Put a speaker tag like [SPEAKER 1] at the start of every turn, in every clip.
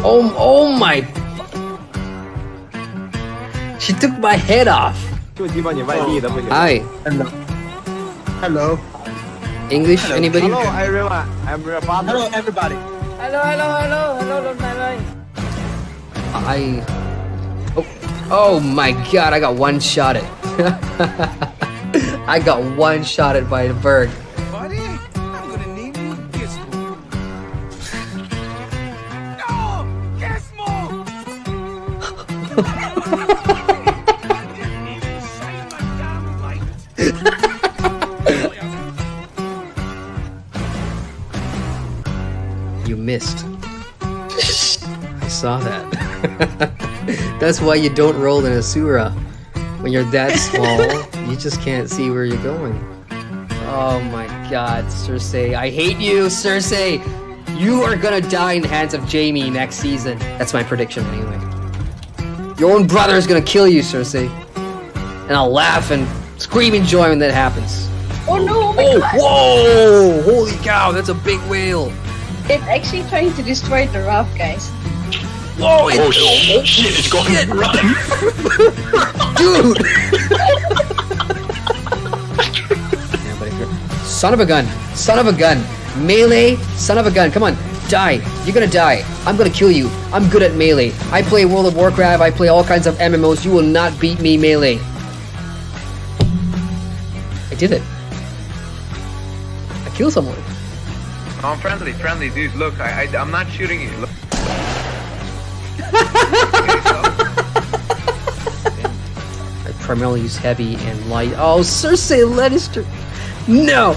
[SPEAKER 1] Oh my! She took my head off. Hi.
[SPEAKER 2] Hello.
[SPEAKER 1] English?
[SPEAKER 2] Hello.
[SPEAKER 1] Anybody?
[SPEAKER 2] Hello, everyone. I'm real father. Hello, everybody.
[SPEAKER 3] Hello,
[SPEAKER 1] Oh my god, I got one shot at. I got one shot at by the bird.
[SPEAKER 4] Buddy, I'm gonna name you Gizmo. No! Gizmo! Didn't even shine my damn light.
[SPEAKER 1] You missed. I saw that. That's why you don't roll in Asura. When you're that small, you just can't see where you're going. Oh my god, Cersei. I hate you, Cersei! You are gonna die in the hands of Jaime next season. That's my prediction anyway. Your own brother is gonna kill you, Cersei. And I'll laugh and scream in joy when that happens.
[SPEAKER 3] Oh no, oh my god!
[SPEAKER 1] Whoa! Holy cow, that's a big whale!
[SPEAKER 3] It's actually trying to destroy the raft, guys.
[SPEAKER 1] Whoa!
[SPEAKER 5] Oh shit, it's going to run!
[SPEAKER 1] Dude! Son of a gun! Son of a gun! Melee! Son of a gun! Come on! Die! You're gonna die! I'm gonna kill you! I'm good at melee! I play World of Warcraft, I play all kinds of MMOs, you will not beat me melee! I did it! I killed someone!
[SPEAKER 6] I'm friendly, dude, look, I'm not shooting you, look.
[SPEAKER 1] I primarily use heavy and light. Oh, Cersei Lannister! No!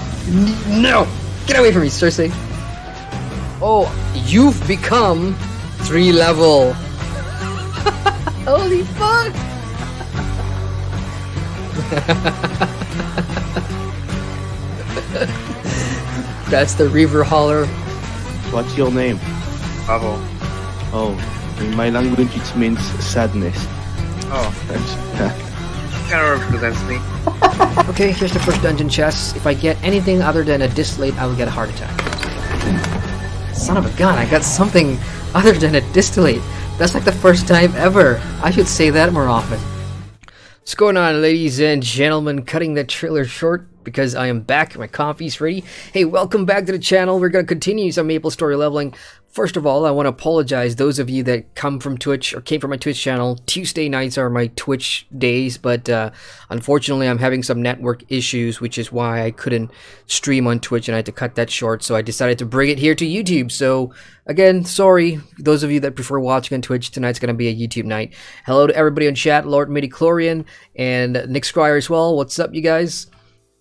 [SPEAKER 1] No! Get away from me, Cersei! Oh, you've become 3 level!
[SPEAKER 3] Holy fuck!
[SPEAKER 1] That's the Reaver Holler.
[SPEAKER 2] What's your name?
[SPEAKER 6] Bravo.
[SPEAKER 2] Oh, in my language it means sadness.
[SPEAKER 6] Oh, kind of represents me.
[SPEAKER 1] Okay, here's the first dungeon chest. If I get anything other than a distillate, I will get a heart attack. Son of a gun, I got something other than a distillate. That's like the first time ever. I should say that more often. What's going on, ladies and gentlemen? Cutting that trailer short because I am back. My coffee's ready. Hey, welcome back to the channel. We're going to continue some MapleStory leveling. First of all, I want to apologize those of you that come from Twitch or came from my Twitch channel. Tuesday nights are my Twitch days, but unfortunately I'm having some network issues, which is why I couldn't stream on Twitch and I had to cut that short, so I decided to bring it here to YouTube. So again, sorry, those of you that prefer watching on Twitch, tonight's going to be a YouTube night. Hello to everybody in chat, Lord Midichlorian and Nick Scryer as well. What's up, you guys?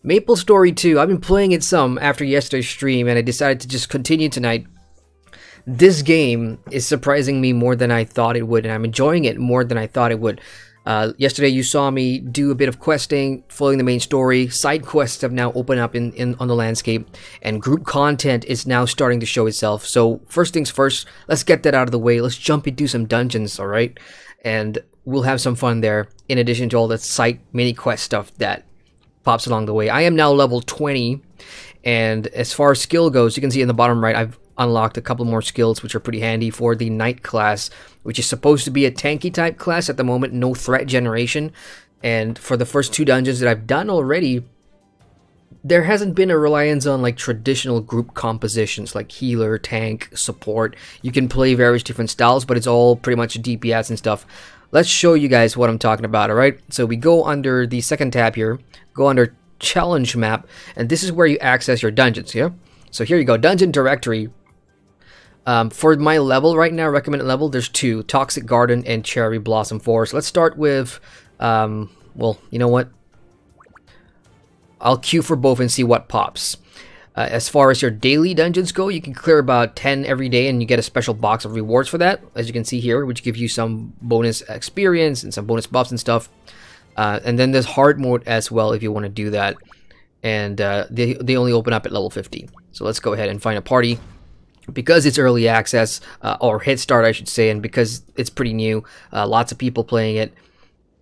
[SPEAKER 1] MapleStory 2, I've been playing it some after yesterday's stream and I decided to just continue tonight. This game is surprising me more than I thought it would, and I'm enjoying it more than I thought it would. Yesterday you saw me do a bit of questing, following the main story. Side quests have now opened up on the landscape, and group content is now starting to show itself. So first things first, let's get that out of the way. Let's jump into some dungeons, alright? And we'll have some fun there, in addition to all the side mini quest stuff that pops along the way. I am now level 20, and as far as skill goes, you can see in the bottom right, I've unlocked a couple more skills which are pretty handy for the Knight class, which is supposed to be a tanky type class at the moment, no threat generation. And for the first 2 dungeons that I've done already, there hasn't been a reliance on like traditional group compositions like healer, tank, support. You can play various different styles, but it's all pretty much DPS and stuff. Let's show you guys what I'm talking about, alright? So we go under the second tab here, go under challenge map, and this is where you access your dungeons, yeah? So here you go, dungeon directory. For my level right now, recommended level, there's 2, Toxic Garden and Cherry Blossom Forest. Let's start with, well, you know what? I'll queue for both and see what pops. As far as your daily dungeons go, you can clear about 10 every day and you get a special box of rewards for that, as you can see here, which gives you some bonus experience and some bonus buffs and stuff. And then there's hard mode as well if you want to do that. And they only open up at level 50. So let's go ahead and find a party. Because it's early access, or head start I should say, and because it's pretty new, lots of people playing it,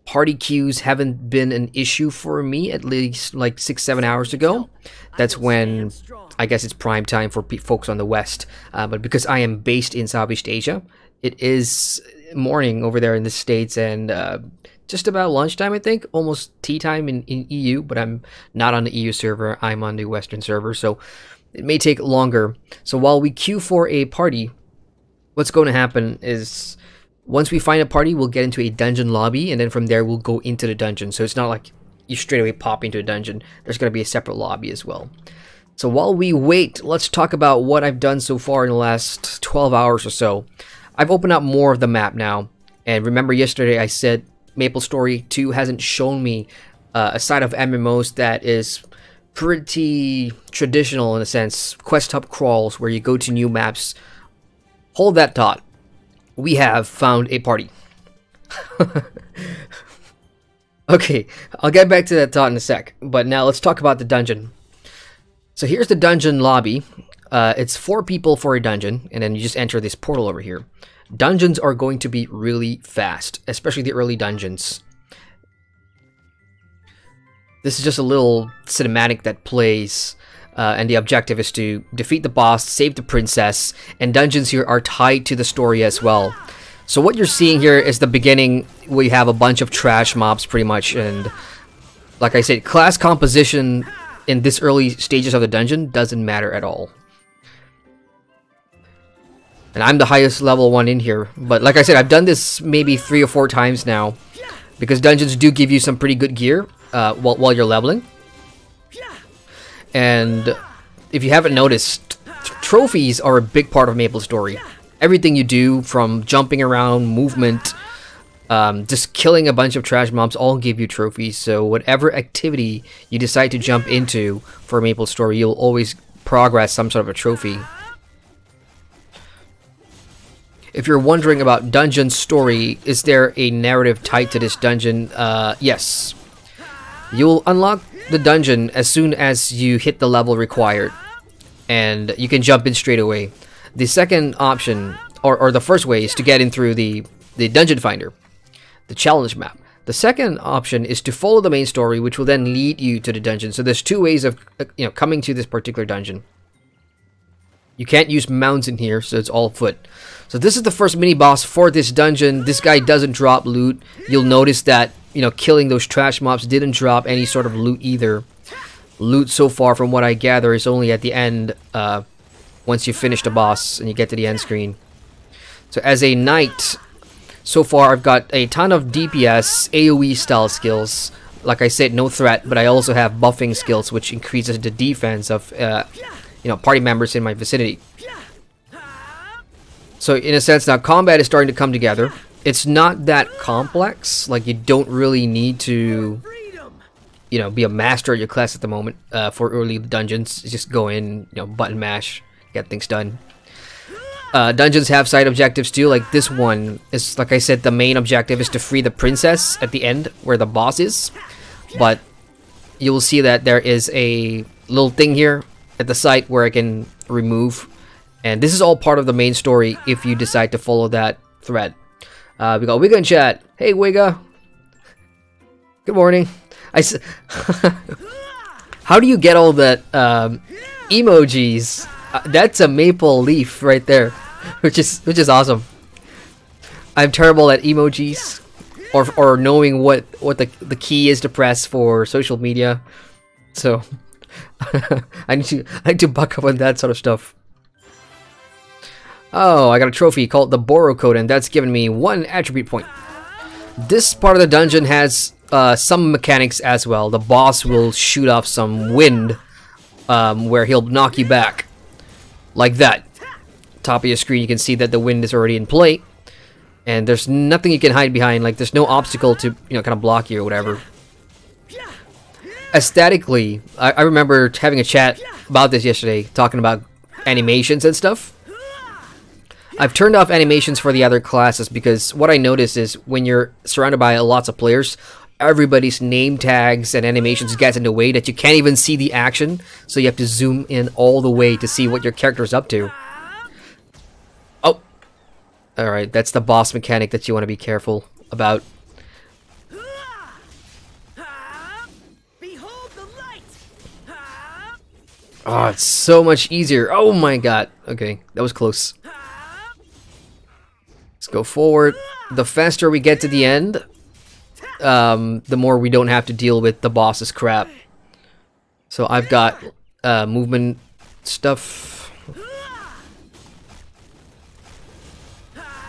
[SPEAKER 1] party queues haven't been an issue for me, at least like 6-7 hours ago. That's when I guess it's prime time for folks on the West. But because I am based in Southeast Asia, it is morning over there in the States, and just about lunchtime, I think, almost tea time in EU, but I'm not on the EU server, I'm on the Western server, so it may take longer. So while we queue for a party, what's going to happen is once we find a party, we'll get into a dungeon lobby, and then from there we'll go into the dungeon. So it's not like you straight away pop into a dungeon. There's going to be a separate lobby as well. So while we wait, let's talk about what I've done so far in the last 12 hours or so. I've opened up more of the map now, and remember yesterday I said MapleStory 2 hasn't shown me a side of MMOs that is pretty traditional in a sense. Quest hub crawls where you go to new maps. Hold that thought. We have found a party. Okay, I'll get back to that thought in a sec, but now let's talk about the dungeon. So here's the dungeon lobby. It's 4 people for a dungeon, and then you just enter this portal over here. Dungeons are going to be really fast, especially the early dungeons. This is just a little cinematic that plays, and the objective is to defeat the boss, save the princess, and dungeons here are tied to the story as well. So what you're seeing here is the beginning. We have a bunch of trash mobs pretty much, and like I said, class composition in this early stages of the dungeon doesn't matter at all. And I'm the highest level one in here, but like I said, I've done this maybe 3 or 4 times now, because dungeons do give you some pretty good gear while you're leveling. And if you haven't noticed, trophies are a big part of MapleStory. Everything you do, from jumping around, movement, just killing a bunch of trash mobs, all give you trophies. So whatever activity you decide to jump into for MapleStory, you'll always progress some sort of a trophy. If you're wondering about dungeon story, is there a narrative tied to this dungeon? Yes. You'll unlock the dungeon as soon as you hit the level required, and you can jump in straight away. The second option, or the first way, is to get in through the dungeon finder, the challenge map. The second option is to follow the main story, which will then lead you to the dungeon. So there's 2 ways of coming to this particular dungeon. You can't use mounts in here, so it's all foot. So this is the first mini boss for this dungeon. This guy doesn't drop loot. You'll notice that killing those trash mobs didn't drop any sort of loot either. Loot so far, from what I gather, is only at the end, once you finish the boss and you get to the end screen. So as a knight, so far I've got a ton of DPS, AoE style skills. Like I said, no threat, but I also have buffing skills, which increases the defense of party members in my vicinity. So in a sense, now combat is starting to come together. It's not that complex. Like, you don't really need to be a master at your class at the moment for early dungeons. Just go in, button mash, get things done. Dungeons have side objectives too. Like this one is, like I said, the main objective is to free the princess at the end where the boss is. But you will see that there is a little thing here at the site where I can remove, and this is all part of the main story if you decide to follow that thread. We got Wigga in chat. Hey Wigga, good morning. How do you get all that emojis? That's a maple leaf right there, which is awesome. I'm terrible at emojis or knowing what the key is to press for social media, so I need to buck up on that sort of stuff. Oh, I got a trophy called the Borrow Code, and that's given me 1 attribute point. This part of the dungeon has some mechanics as well. The boss will shoot off some wind, where he'll knock you back, like that. Top of your screen, you can see that the wind is already in play, and there's nothing you can hide behind. Like, there's no obstacle to kind of block you or whatever. Aesthetically, I remember having a chat about this yesterday, talking about animations and stuff. I've turned off animations for the other classes because what I noticed is when you're surrounded by lots of players, everybody's name tags and animations gets in the way that you can't even see the action, so you have to zoom in all the way to see what your character's up to. Oh! Alright, that's the boss mechanic that you want to be careful about. Oh, it's so much easier. Oh my god. Okay, that was close. Let's go forward. The faster we get to the end, the more we don't have to deal with the boss's crap. So I've got movement stuff.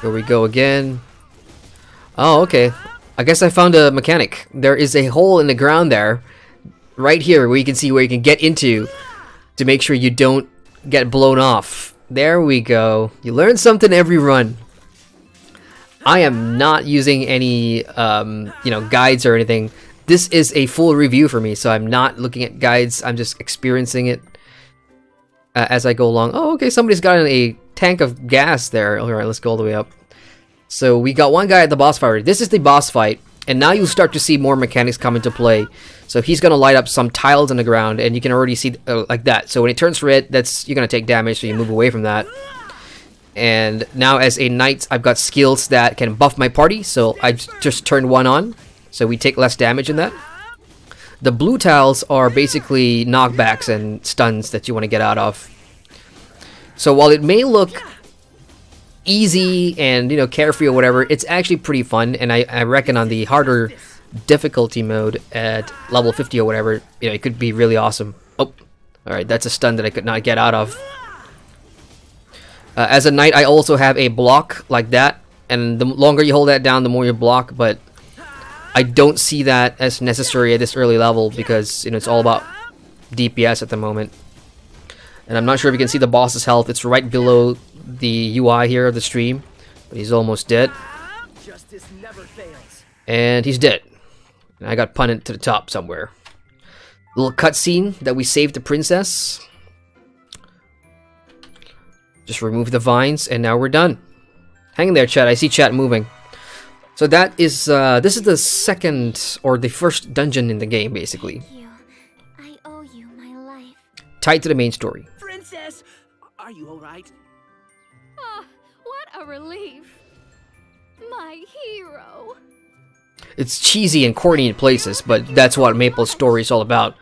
[SPEAKER 1] Here we go again. Oh, okay. I guess I found a mechanic. There is a hole in the ground there, right here, where you can see where you can get into to make sure you don't get blown off. There we go. You learn something every run. I am not using any, you know, guides or anything. This is a full review for me, so I'm not looking at guides. I'm just experiencing it as I go along. Oh, okay, somebody's got a tank of gas there. Alright, let's go all the way up. So we got one guy at the boss fight already. This is the boss fight, and now you'll start to see more mechanics come into play. So he's gonna light up some tiles on the ground, and you can already see like that. So when it turns red, you're gonna take damage, so you move away from that. And now as a knight, I've got skills that can buff my party, so I've just turned one on, so we take less damage in that. The blue tiles are basically knockbacks and stuns that you want to get out of. So while it may look easy and, you know, carefree or whatever, it's actually pretty fun, and I reckon on the harder difficulty mode at level 50 or whatever, you know, it could be really awesome. Oh, alright, that's a stun that I could not get out of. As a knight, I also have a block like that, and the longer you hold that down, the more you block, but I don't see that as necessary at this early level because, you know, it's all about DPS at the moment. And I'm not sure if you can see the boss's health. It's right below the UI here of the stream, but he's almost dead.
[SPEAKER 4] Justice never fails.
[SPEAKER 1] And he's dead. And I got punted to the top somewhere. Little cutscene that we saved the princess. Just remove the vines, and now we're done. Hang in there, chat. I see chat moving. So that is, this is the second, or the first dungeon in the game, basically.
[SPEAKER 7] Thank you. I owe you my life.
[SPEAKER 1] Tied to the main story.
[SPEAKER 4] Princess, are you all right?
[SPEAKER 7] Ah, what a relief. My hero.
[SPEAKER 1] It's cheesy and corny in places, but that's what MapleStory is all about.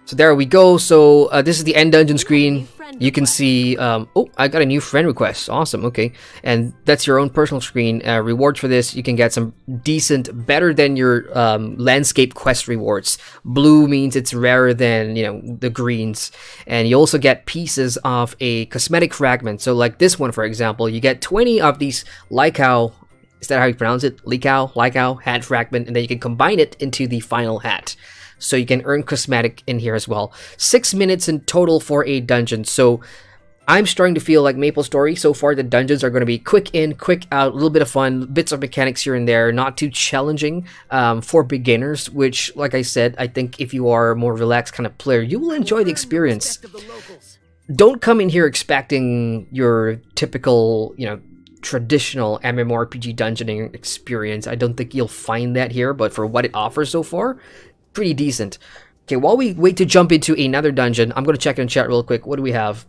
[SPEAKER 1] So there we go. So this is the end dungeon screen. You can see, oh, I got a new friend request. Awesome, okay. And that's your own personal screen. Rewards for this, you can get some decent, better than your landscape quest rewards. Blue means it's rarer than, you know, the greens. And you also get pieces of a cosmetic fragment. So like this one, for example, you get 20 of these Lycow, is that how you pronounce it? Lycow hat fragment, and then you can combine it into the final hat. So you can earn cosmetic in here as well. 6 minutes in total for a dungeon. So I'm starting to feel like MapleStory. So far, the dungeons are going to be quick in, quick out, a little bit of fun, bits of mechanics here and there, not too challenging for beginners, which, like I said, I think if you are a more relaxed kind of player, you will enjoy the experience. Don't come in here expecting your typical, you know, traditional MMORPG dungeoning experience. I don't think you'll find that here, but for what it offers so far, pretty decent. Okay, while we wait to jump into another dungeon, I'm going to check in chat real quick. What do we have?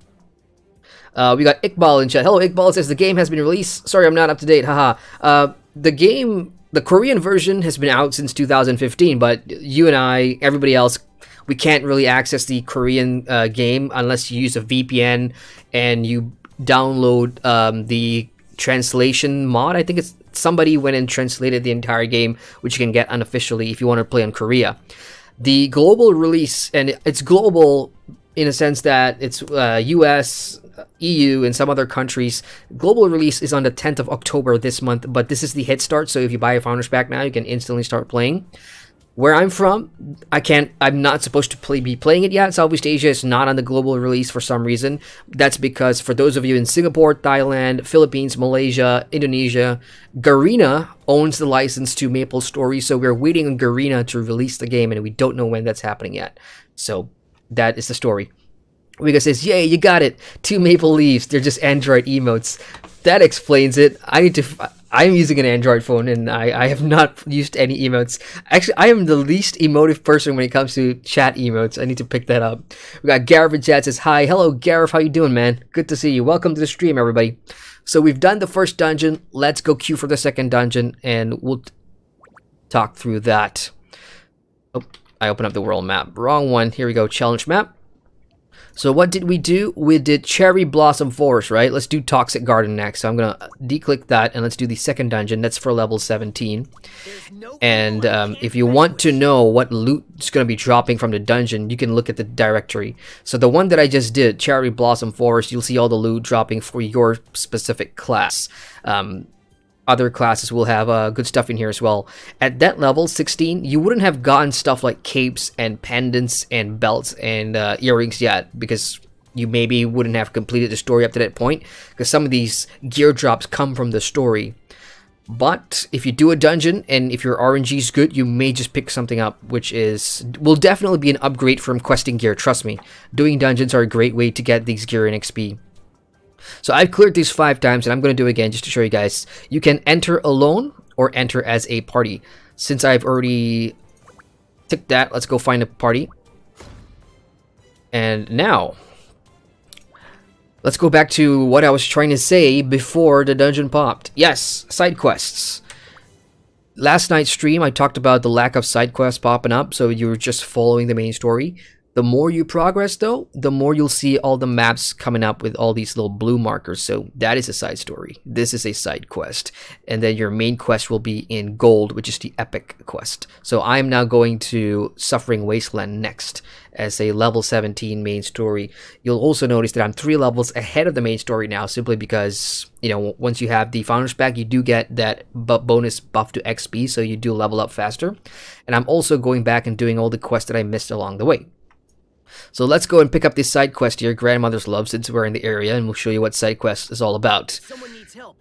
[SPEAKER 1] We got Iqbal in chat. Hello, Iqbal says the game has been released. Sorry, I'm not up to date. Haha. The game, the Korean version has been out since 2015, but you and I, everybody else, we can't really access the Korean game unless you use a VPN and you download the translation mod. I think it's somebody went and translated the entire game, which you can get unofficially if you want to play in Korea. The global release, and it's global in a sense that it's US, EU, and some other countries. Global release is on the 10th of October this month, but this is the head start, so if you buy a Founders Pack now, you can instantly start playing. Where I'm from, I'm not supposed to be playing it yet. Southeast Asia is not on the global release for some reason. That's because for those of you in Singapore, Thailand, Philippines, Malaysia, Indonesia, Garena owns the license to MapleStory, so we're waiting on Garena to release the game, and we don't know when that's happening yet. So that is the story. Wiga says, yay, you got it. 2 maple leaves. They're just Android emotes. That explains it. I'm using an Android phone, and I have not used any emotes. Actually, I am the least emotive person when it comes to chat emotes. I need to pick that up. We got Gareth in chat says, hi. Hello, Gareth. How you doing, man? Good to see you. Welcome to the stream, everybody. So we've done the first dungeon. Let's go queue for the second dungeon, and we'll talk through that. Oh, I opened up the world map. Wrong one. Here we go. Challenge map. So what did we do? We did Cherry Blossom Forest, right? Let's do Toxic Garden next. So I'm going to declick that, and let's do the second dungeon. That's for level 17. And if you want to know what loot is going to be dropping from the dungeon, you can look at the directory. So the one that I just did, Cherry Blossom Forest, you'll see all the loot dropping for your specific class. Other classes will have good stuff in here as well. At that level, 16, you wouldn't have gotten stuff like capes and pendants and belts and earrings yet, because you maybe wouldn't have completed the story up to that point, because some of these gear drops come from the story. But if you do a dungeon, and if your RNG is good, you may just pick something up, which will definitely be an upgrade from questing gear, trust me. Doing dungeons are a great way to get these gear and XP. So I've cleared these 5 times, and I'm going to do it again just to show you guys. You can enter alone or enter as a party. Since I've already ticked that, let's go find a party. And now, let's go back to what I was trying to say before the dungeon popped. Yes, side quests. Last night's stream, I talked about the lack of side quests popping up, so you're just following the main story. The more you progress, though, the more you'll see all the maps coming up with all these little blue markers. So that is a side story. This is a side quest. And then your main quest will be in gold, which is the epic quest. So I'm now going to Suffering Wasteland next as a level 17 main story. You'll also notice that I'm 3 levels ahead of the main story now, simply because, you know, once you have the Founder's Pack, you do get that bonus buff to XP, so you do level up faster. And I'm also going back and doing all the quests that I missed along the way. So let's go and pick up this side quest here, Grandmother's Love, since we're in the area, and we'll show you what side quest is all about.
[SPEAKER 4] Someone needs help.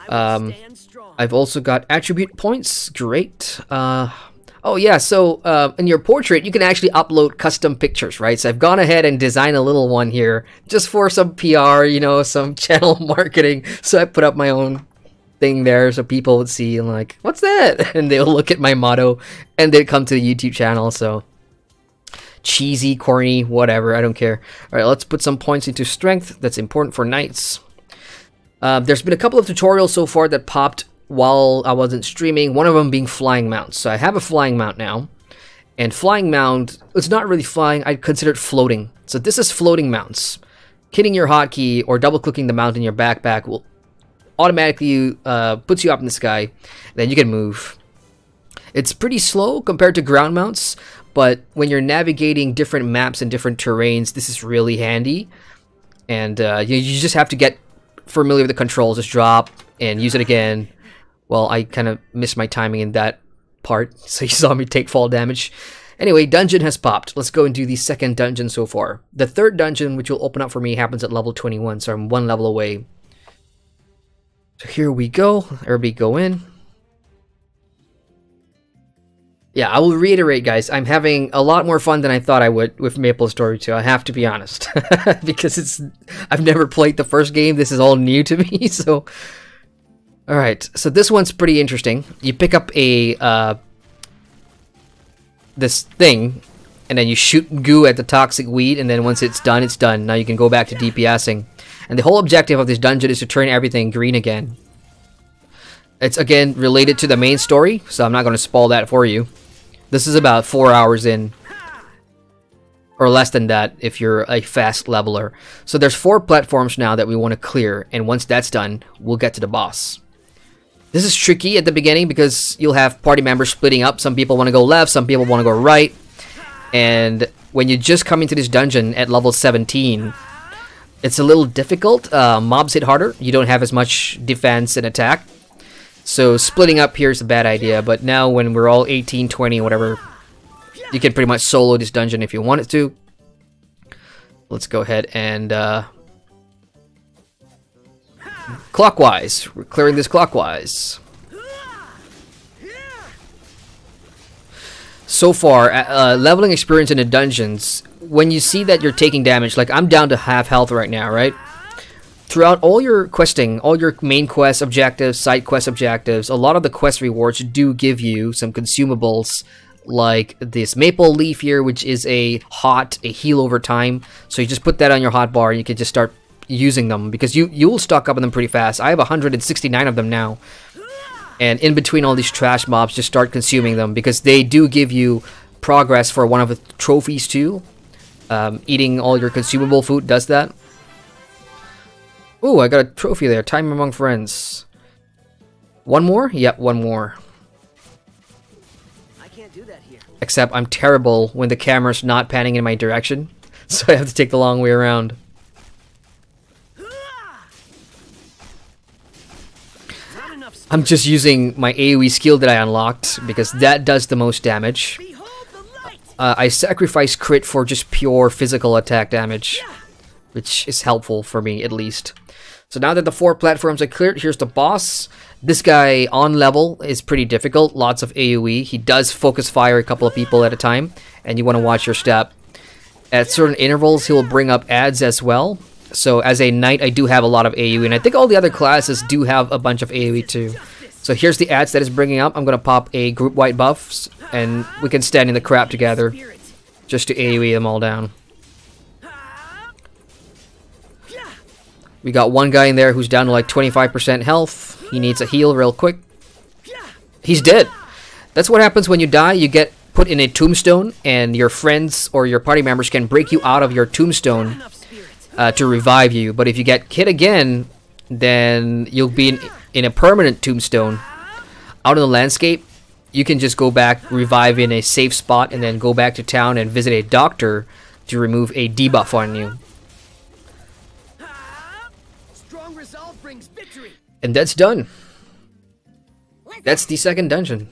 [SPEAKER 4] I will stand strong.
[SPEAKER 1] I've also got attribute points. Great. Oh yeah, so in your portrait, you can actually upload custom pictures, right? So I've gone ahead and designed a little one here, just for some PR, you know, some channel marketing. So I put up my own thing there so people would see and like, what's that? And they'll look at my motto, and they'd come to the YouTube channel, so... cheesy, corny, whatever, I don't care. Alright, let's put some points into strength. That's important for knights. There's been a couple of tutorials so far that popped while I wasn't streaming, one of them being flying mounts. So I have a flying mount now. And flying mount, it's not really flying, I'd consider it floating. So this is floating mounts. Hitting your hotkey or double-clicking the mount in your backpack will automatically puts you up in the sky. Then you can move. It's pretty slow compared to ground mounts, but when you're navigating different maps and different terrains, this is really handy. And you just have to get familiar with the controls. Just drop and use it again. Well, I kind of missed my timing in that part, so you saw me take fall damage. Anyway, dungeon has popped. Let's go and do the second dungeon so far. The third dungeon, which will open up for me, happens at level 21, so I'm 1 level away. So here we go. Everybody go in. Yeah, I will reiterate, guys, I'm having a lot more fun than I thought I would with MapleStory 2, I have to be honest. Because I've never played the first game, this is all new to me, so... Alright, so this one's pretty interesting. You pick up a, this thing, and then you shoot goo at the toxic weed, and then once it's done, it's done. Now you can go back to DPSing. And the whole objective of this dungeon is to turn everything green again. It's, again, related to the main story, so I'm not going to spoil that for you. This is about 4 hours in, or less than that if you're a fast leveler. So there's 4 platforms now that we want to clear, and once that's done, we'll get to the boss. This is tricky at the beginning because you'll have party members splitting up. Some people want to go left, some people want to go right. And when you just come into this dungeon at level 17, it's a little difficult. Mobs hit harder. You don't have as much defense and attack. So splitting up here is a bad idea, but now when we're all 18, 20, whatever, you can pretty much solo this dungeon if you wanted to. Let's go ahead and clockwise. We're clearing this clockwise. So far, leveling experience in the dungeons, when you see that you're taking damage, like I'm down to half health right now, right? Throughout all your questing, all your main quest objectives, side quest objectives, a lot of the quest rewards do give you some consumables like this maple leaf here, which is a heal over time. So you just put that on your hotbar and you can just start using them because you'll stock up on them pretty fast. I have 169 of them now. And in between all these trash mobs, just start consuming them because they do give you progress for one of the trophies too. Eating all your consumable food does that. Ooh, I got a trophy there. Time among friends. One more? Yep, one more.
[SPEAKER 4] I can't do that here.
[SPEAKER 1] Except I'm terrible when the camera's not panning in my direction, so I have to take the long way around. I'm just using my AoE skill that I unlocked because that does the most damage. I sacrifice crit for just pure physical attack damage, which is helpful for me at least. So now that the 4 platforms are cleared, here's the boss. This guy on level is pretty difficult, lots of AoE. He does focus fire a couple of people at a time, and you want to watch your step. At certain intervals, he will bring up ads as well. So as a knight, I do have a lot of AoE, and I think all the other classes do have a bunch of AoE too. So here's the ads that is bringing up. I'm going to pop a group-wide buffs, and we can stand in the crap together just to AoE them all down. We got one guy in there who's down to like 25% health. He needs a heal real quick. He's dead. That's what happens when you die. You get put in a tombstone, and your friends or your party members can break you out of your tombstone to revive you. But if you get hit again, then you'll be in a permanent tombstone. Out in the landscape, you can just go back, revive in a safe spot, and then go back to town and visit a doctor to remove a debuff on you. And that's done. That's the second dungeon.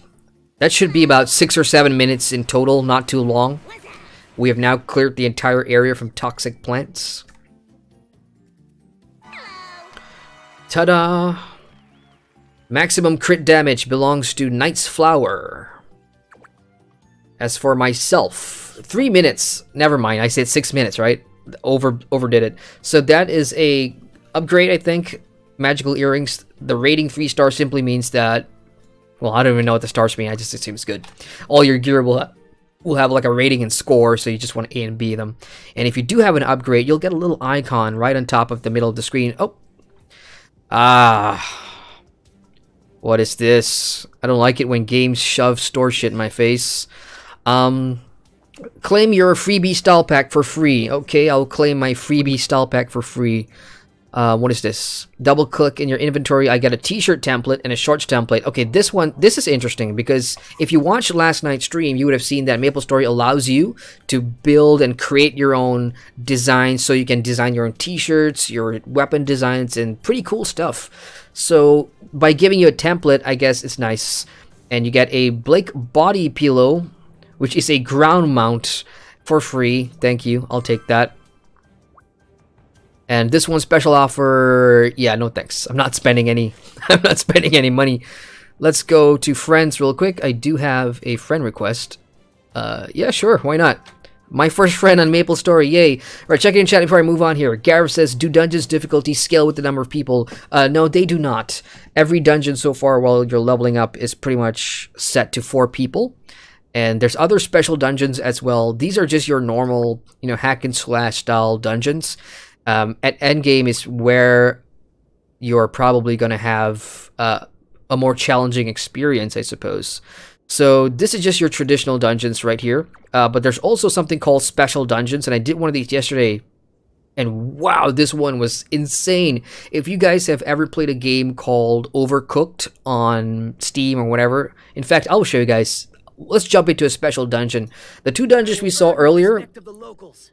[SPEAKER 1] That should be about 6 or 7 minutes in total, not too long. We have now cleared the entire area from toxic plants. Ta-da! Maximum crit damage belongs to Knight's Flower. As for myself, 3 minutes. Never mind, I said 6 minutes, right? Overdid it. So that is a upgrade, I think. Magical earrings. The rating 3 stars simply means that, well, I don't even know what the stars mean. I just assume it's good. All your gear will have like a rating and score, so you just want to A and B them. And if you do have an upgrade, you'll get a little icon right on top of the middle of the screen. Oh. What is this? I don't like it when games shove store shit in my face. Claim your freebie style pack for free. Okay, I'll claim my freebie style pack for free. What is this? Double click in your inventory. I get a t-shirt template and a shorts template. Okay, this is interesting because if you watched last night's stream, you would have seen that MapleStory allows you to build and create your own designs, so you can design your own t-shirts, your weapon designs, and pretty cool stuff. So by giving you a template, I guess it's nice. And you get a Blake body pillow, which is a ground mount for free. Thank you. I'll take that. And this one special offer, yeah, no thanks. I'm not spending any. I'm not spending any money. Let's go to friends real quick. I do have a friend request. Yeah, sure, why not? My first friend on MapleStory, yay! Alright, check it in chat before I move on here. Gareth says, do dungeons difficulty scale with the number of people? No, they do not. Every dungeon so far while you're leveling up is pretty much set to 4 people. And there's other special dungeons as well. These are just your normal, you know, hack and slash style dungeons. At endgame is where you're probably going to have a more challenging experience, I suppose. So this is just your traditional dungeons right here. But there's also something called special dungeons, and I did one of these yesterday. And wow, this one was insane. If you guys have ever played a game called Overcooked on Steam or whatever, in fact, I'll show you guys. Let's jump into a special dungeon. The 2 dungeons we saw earlier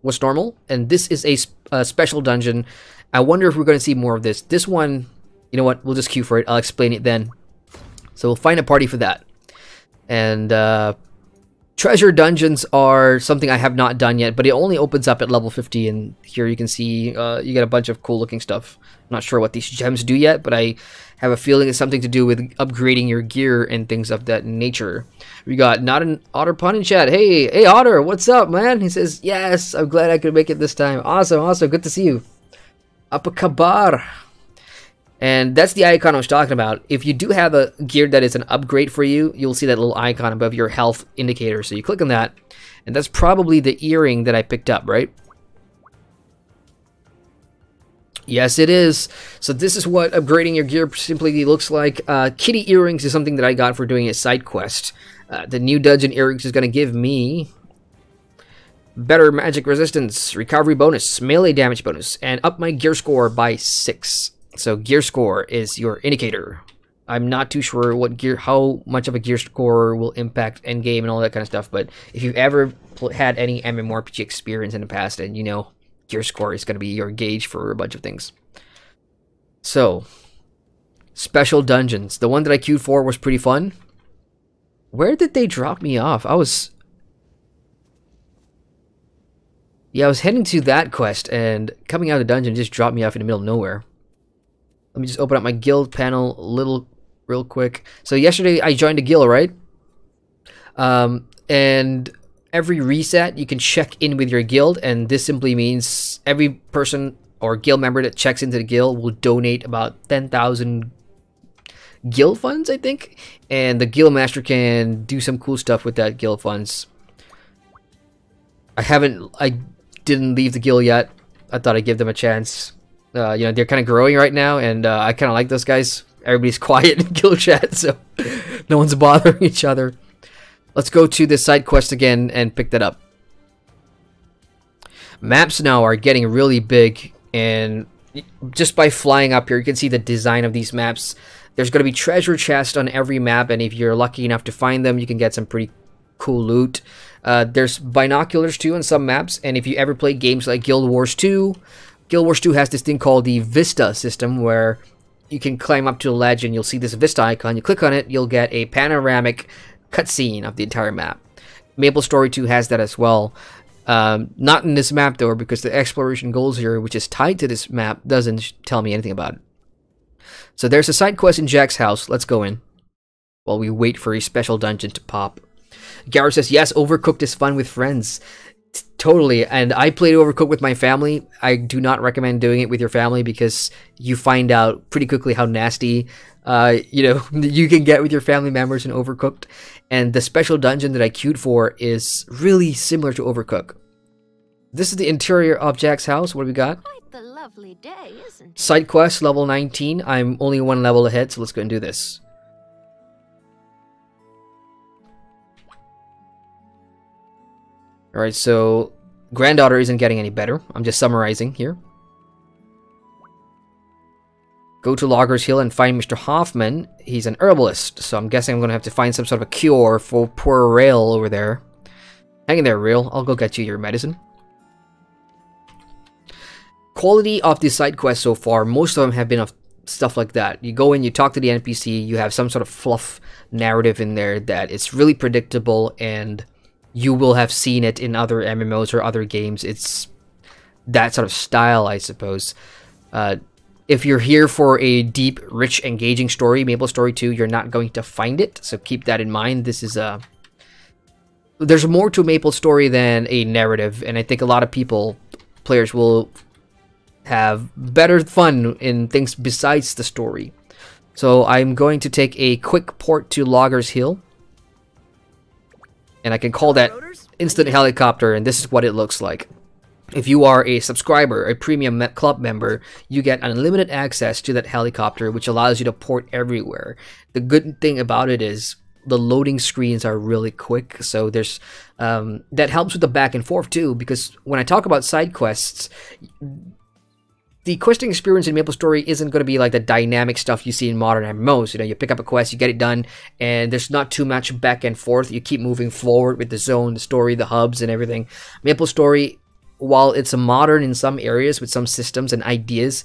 [SPEAKER 1] was normal, and this is a special dungeon. I wonder if we're going to see more of this. This one, you know what? We'll just queue for it. I'll explain it then. So we'll find a party for that. And treasure dungeons are something I have not done yet, but it only opens up at level 50, and here you can see you get a bunch of cool looking stuff. I'm not sure what these gems do yet, but I have a feeling it's something to do with upgrading your gear and things of that nature. We got not an Otter pun in chat. Hey Otter, what's up, man? He says, yes, I'm glad I could make it this time. Awesome, good to see you. Apakabar. And that's the icon I was talking about. If you do have a gear that is an upgrade for you, you'll see that little icon above your health indicator. So you click on that, and that's probably the earring that I picked up, right? Yes, it is. So this is what upgrading your gear simply looks like. Kitty earrings is something that I got for doing a side quest. The new dungeon earrings is going to give me better magic resistance, recovery bonus, melee damage bonus, and up my gear score by 6. So gear score is your indicator. I'm not too sure how much of a gear score will impact endgame and all that kind of stuff, but if you've ever had any MMORPG experience in the past, then you know gear score is going to be your gauge for a bunch of things. So, special dungeons. The one that I queued for was pretty fun. Where did they drop me off? I was heading to that quest, and coming out of the dungeon just dropped me off in the middle of nowhere. Let me just open up my guild panel real quick. So yesterday I joined a guild, right? And every reset you can check in with your guild, and this simply means every person or guild member that checks into the guild will donate about 10,000 guild funds, I think, and the guild master can do some cool stuff with that guild funds. I didn't leave the guild yet. I thought I'd give them a chance. You know, they're kind of growing right now, and I kind of like those guys. Everybody's quiet in guild chat, so no one's bothering each other. Let's go to the side quest again and pick that up. Maps now are getting really big, and just by flying up here, you can see the design of these maps. There's going to be treasure chests on every map, and if you're lucky enough to find them, you can get some pretty cool loot. There's binoculars too on some maps, and if you ever play games like Guild Wars 2, Guild Wars 2 has this thing called the Vista system, where you can climb up to the ledge and you'll see this Vista icon. You click on it, you'll get a panoramic cutscene of the entire map. MapleStory 2 has that as well. Not in this map though, because the exploration goals here, which is tied to this map, doesn't tell me anything about it. So there's a side quest in Jack's house. Let's go in while we wait for a special dungeon to pop. Garrett says, yes, Overcooked is fun with friends. Totally, and I played Overcooked with my family. I do not recommend doing it with your family because you find out pretty quickly how nasty you know, you can get with your family members in Overcooked. And the special dungeon that I queued for is really similar to Overcooked. This is the interior of Jack's house. What do we got?
[SPEAKER 7] Quite the lovely day, isn't it?
[SPEAKER 1] Side quest level 19. I'm only one level ahead, so let's go and do this. Alright, so granddaughter isn't getting any better. I'm just summarizing here. Go to Loggers Hill and find Mr. Hoffman. He's an herbalist, so I'm guessing I'm going to have to find some sort of a cure for poor Rail over there. Hang in there, Rail. I'll go get you your medicine. Quality of the side quests so far, most of them have been of stuff like that. You go in, you talk to the NPC, you have some sort of fluff narrative in there that it's really predictable, and you will have seen it in other MMOs or other games. It's that sort of style, I suppose. If you're here for a deep, rich, engaging story, MapleStory 2, you're not going to find it, so keep that in mind. This is there's more to MapleStory than a narrative, and I think a lot of players will have better fun in things besides the story. So I'm going to take a quick port to Loggers Hill, and I can call that instant helicopter, and this is what it looks like. If you are a subscriber, a premium club member, you get unlimited access to that helicopter, which allows you to port everywhere. The good thing about it is the loading screens are really quick, so there's that helps with the back and forth too, because when I talk about side quests, the questing experience in MapleStory isn't going to be like the dynamic stuff you see in modern MMOs. You know, you pick up a quest, you get it done, and there's not too much back and forth. You keep moving forward with the zone, the story, the hubs, and everything. MapleStory, while it's a modern in some areas with some systems and ideas,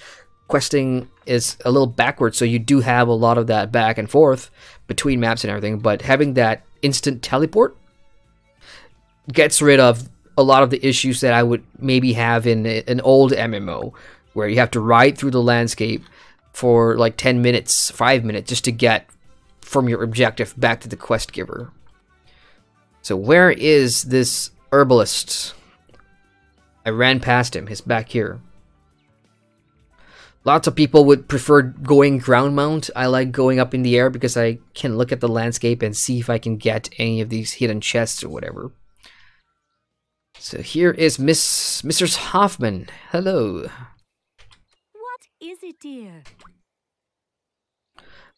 [SPEAKER 1] questing is a little backwards, so you do have a lot of that back and forth between maps and everything, but having that instant teleport gets rid of a lot of the issues that I would maybe have in an old MMO, where you have to ride through the landscape for like 10 minutes, 5 minutes, just to get from your objective back to the quest giver. So where is this herbalist? I ran past him. He's back here. Lots of people would prefer going ground mount. I like going up in the air because I can look at the landscape and see if I can get any of these hidden chests or whatever. So here is Mrs. Hoffman. Hello.
[SPEAKER 7] What is it, dear?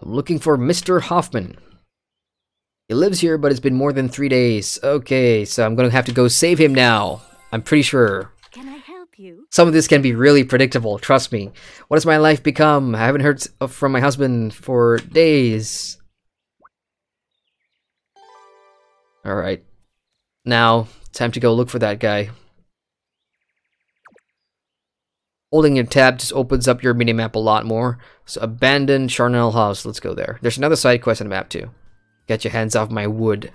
[SPEAKER 1] I'm looking for Mr. Hoffman. He lives here, but it's been more than 3 days. Okay, so I'm going to have to go save him now. I'm pretty sure
[SPEAKER 7] Can I help you?
[SPEAKER 1] some of this can be really predictable. Trust me. What has my life become? I haven't heard from my husband for days. Alright. Now, time to go look for that guy. Holding your tab just opens up your minimap a lot more. So, abandoned Charnel House. Let's go there. There's another side quest on the map too. Get your hands off my wood.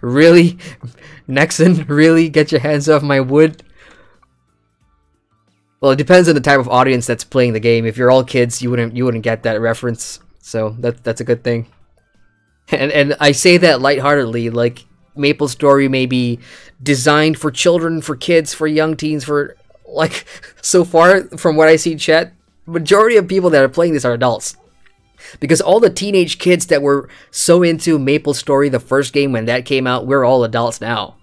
[SPEAKER 1] Really? Nexon? Really? Get your hands off my wood? Well, it depends on the type of audience that's playing the game. If you're all kids, you wouldn't get that reference. So that's a good thing. And I say that lightheartedly, like MapleStory may be designed for children, for kids, for young teens, for like so far from what I see, chat, majority of people that are playing this are adults. Because all the teenage kids that were so into MapleStory, the first game when that came out, we're all adults now.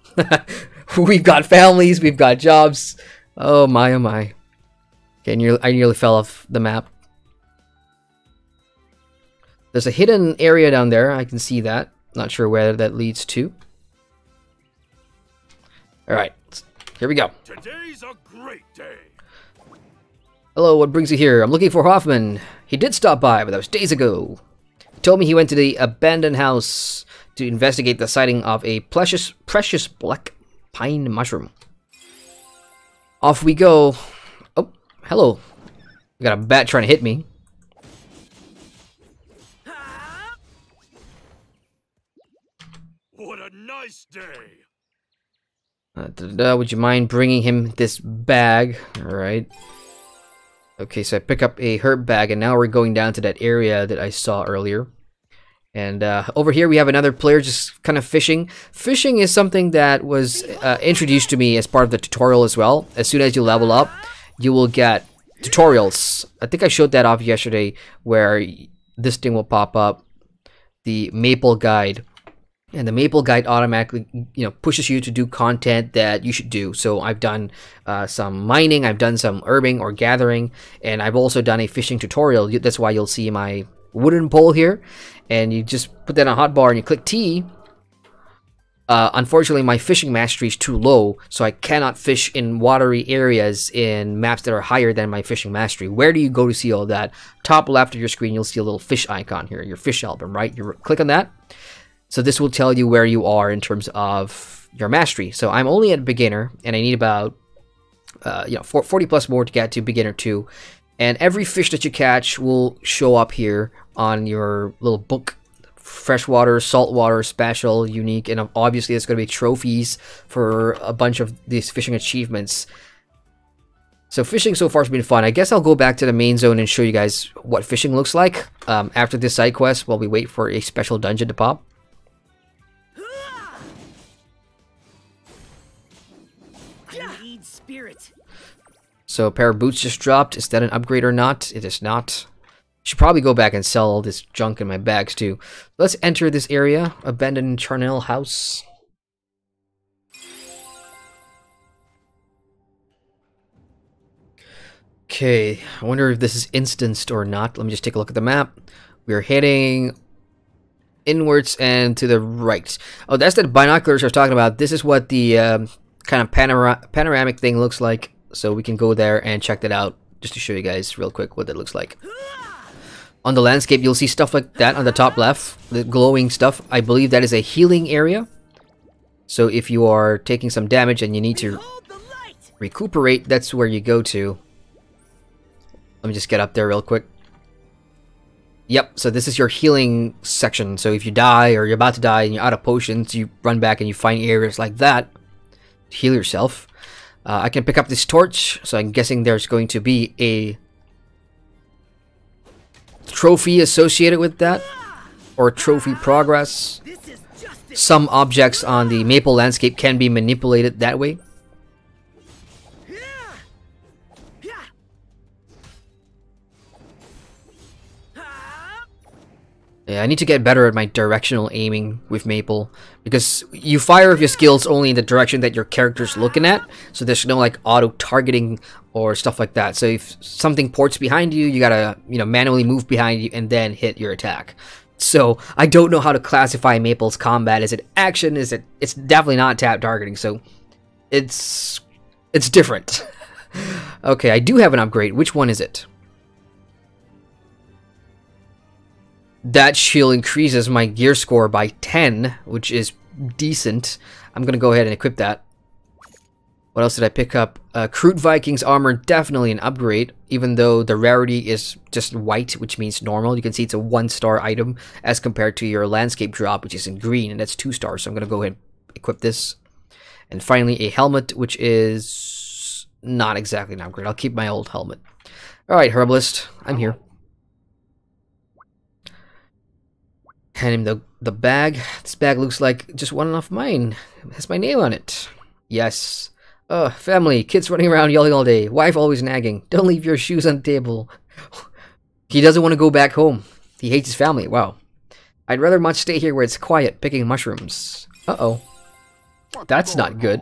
[SPEAKER 1] We've got families, we've got jobs. Oh my, oh my. Okay, I nearly fell off the map. There's a hidden area down there, I can see that. Not sure where that leads to. Alright, here we go.
[SPEAKER 5] Today's a great day.
[SPEAKER 1] Hello, what brings you here? I'm looking for Hoffman. He did stop by, but that was days ago. He told me he went to the abandoned house to investigate the sighting of a precious black pine mushroom. Off we go. Oh, hello. We got a bat trying to hit me.
[SPEAKER 5] What a nice day.
[SPEAKER 1] Would you mind bringing him this bag? Alright. Okay, so I pick up a herb bag, and now we're going down to that area that I saw earlier. And over here we have another player just kind of fishing. Fishing is something that was introduced to me as part of the tutorial as well. As soon as you level up, you will get tutorials. I think I showed that off yesterday, where this thing will pop up, the Maple Guide. And the Maple Guide automatically, pushes you to do content that you should do. So I've done some mining, I've done some herbing or gathering, and I've also done a fishing tutorial. That's why you'll see my wooden pole here. And you just put that on hotbar and you click T. Unfortunately, my fishing mastery is too low, so I cannot fish in watery areas in maps that are higher than my fishing mastery. Where do you go to see all that? Top left of your screen, you'll see a little fish icon here, your fish album, right? You click on that. So this will tell you where you are in terms of your mastery. So I'm only at beginner, and I need about 40 plus more to get to beginner 2. And every fish that you catch will show up here on your little book. Freshwater, saltwater, special, unique, and obviously there's going to be trophies for a bunch of these fishing achievements. So fishing so far has been fun. I guess I'll go back to the main zone and show you guys what fishing looks like after this side quest while we wait for a special dungeon to pop.
[SPEAKER 4] I need spirit.
[SPEAKER 1] So a pair of boots just dropped. Is that an upgrade or not? It is not. Should probably go back and sell all this junk in my bags too. Let's enter this area. Abandoned Charnel House. Okay, I wonder if this is instanced or not. Let me just take a look at the map. We're heading inwards and to the right. Oh, that's the binoculars I was talking about. This is what the kind of panoramic thing looks like. So we can go there and check that out just to show you guys real quick what that looks like. On the landscape, you'll see stuff like that on the top left, the glowing stuff. I believe that is a healing area. So if you are taking some damage and you need to recuperate, that's where you go to. Let me just get up there real quick. Yep, so this is your healing section. So if you die or you're about to die and you're out of potions, you run back and you find areas like that to heal yourself. I can pick up this torch, so I'm guessing there's going to be a trophy associated with that, or trophy progress. Some objects on the maple landscape can be manipulated that way. Yeah, I need to get better at my directional aiming with Maple, because you fire with your skills only in the direction that your character's looking at, so there's no like auto targeting or stuff like that. So if something ports behind you, you gotta manually move behind you and then hit your attack. So I don't know how to classify Maple's combat. Is it action? Is it? It's definitely not tap targeting. So it's different. Okay, I do have an upgrade. Which one is it? That shield increases my gear score by 10, which is decent. I'm gonna go ahead and equip that. What else did I pick up? Crude Vikings armor, definitely an upgrade, even though the rarity is just white, which means normal. You can see it's a 1-star item as compared to your landscape drop, which is in green, and that's 2 stars. So I'm gonna go ahead and equip this. And finally, a helmet, which is not exactly an upgrade. I'll keep my old helmet. Alright, Herbalist, I'm here. Hand him the bag. This bag looks like just one of mine. It has my name on it. Yes. Family, kids running around yelling all day. Wife always nagging. Don't leave your shoes on the table. He doesn't want to go back home. He hates his family. Wow. I'd rather much stay here where it's quiet, picking mushrooms. Uh-oh. That's not good.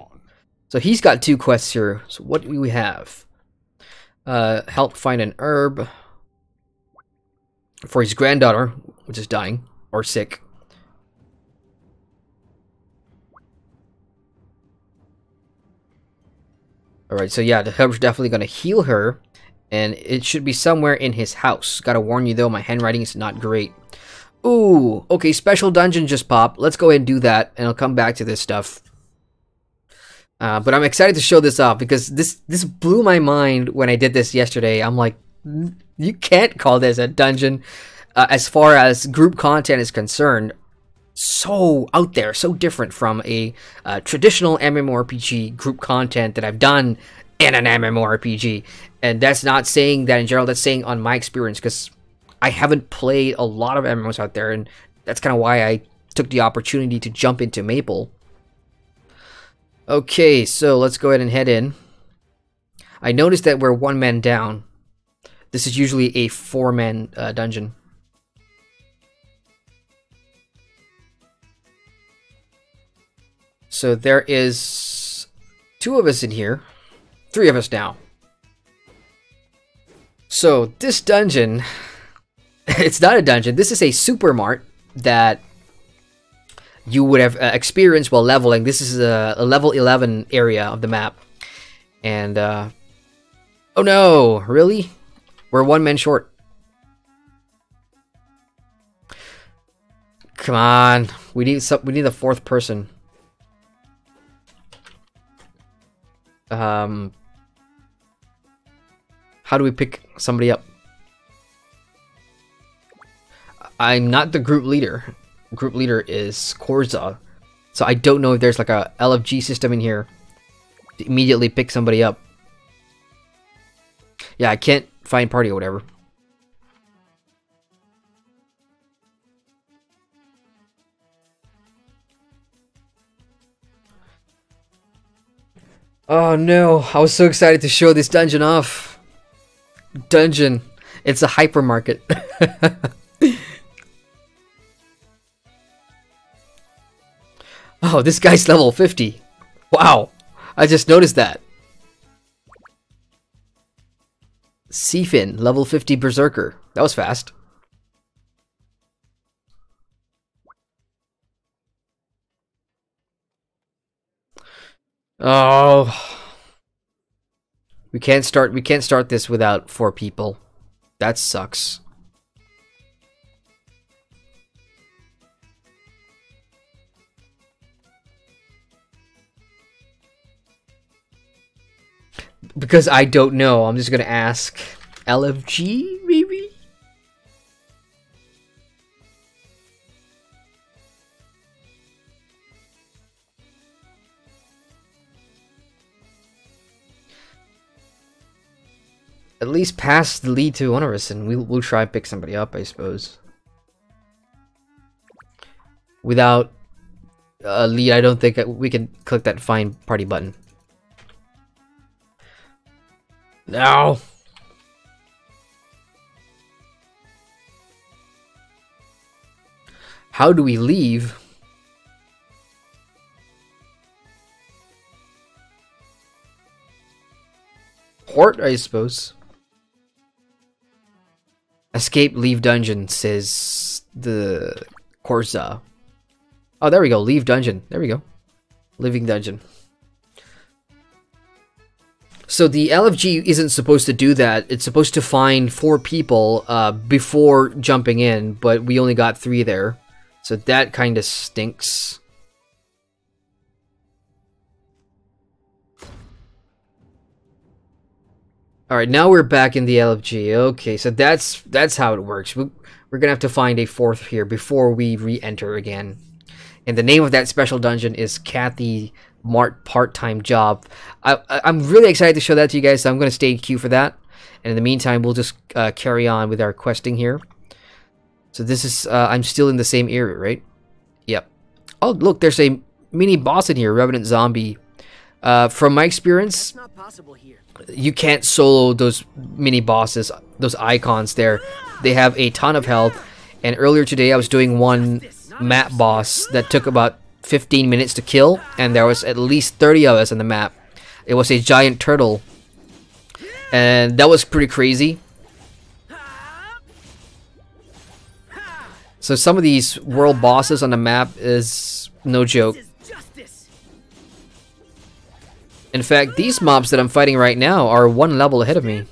[SPEAKER 1] So he's got 2 quests here. So what do we have? Help find an herb for his granddaughter, which is dying or sick. Alright, so yeah, the herb's definitely going to heal her, and it should be somewhere in his house. Gotta warn you though, my handwriting is not great. Ooh, okay, special dungeon just popped. Let's go ahead and do that, and I'll come back to this stuff. But I'm excited to show this off, because this blew my mind when I did this yesterday. I'm like, you can't call this a dungeon. As far as group content is concerned, so out there, so different from a traditional MMORPG group content that I've done in an MMORPG. And that's not saying that in general, that's saying on my experience, because I haven't played a lot of MMOs out there, and that's kind of why I took the opportunity to jump into Maple. Okay, so let's go ahead and head in. I noticed that we're 1 man down. This is usually a 4-man dungeon. So there is 2 of us in here, 3 of us now. So this dungeon, it's not a dungeon, this is a supermart that you would have experienced while leveling. This is a level 11 area of the map. And, oh no, really? We're 1 man short. Come on, we need a 4th person. How do we pick somebody up? I'm not the group leader. Group leader is Korza. So I don't know if there's like a LFG system in here to immediately pick somebody up. Yeah, I can't find party or whatever. Oh no, I was so excited to show this dungeon off. Dungeon. It's a hypermarket. Oh, this guy's level 50. Wow, I just noticed that. Seafin, level 50 Berserker. That was fast. Oh, we can't start this without 4 people. That sucks. Because I don't know, I'm just gonna ask LFG maybe? At least pass the lead to one of us, and we'll try and pick somebody up, I suppose. Without a lead, I don't think we can click that find party button. No! How do we leave? Port, I suppose. Escape, leave dungeon, says the Corsa. Oh, there we go. Leave dungeon. There we go. Living dungeon. So the LFG isn't supposed to do that. It's supposed to find 4 people before jumping in, but we only got 3 there. So that kind of stinks. Alright, now we're back in the LFG. Okay, so that's how it works. We're gonna have to find a 4th here before we re-enter again. And the name of that special dungeon is Kathy Mart Part-Time Job. I'm really excited to show that to you guys, so I'm gonna stay in queue for that. And in the meantime, we'll just carry on with our questing here. So this is, I'm still in the same area, right? Yep. Oh, look, there's a mini boss in here, Revenant Zombie. From my experience,
[SPEAKER 4] It's not possible here.
[SPEAKER 1] you can't solo those mini bosses, those icons there. They have a ton of health. And earlier today, I was doing one map boss that took about 15 minutes to kill, and there was at least 30 of us on the map. It was a giant turtle, and that was pretty crazy. So some of these world bosses on the map is no joke. In fact, these mobs that I'm fighting right now are 1 level ahead of me.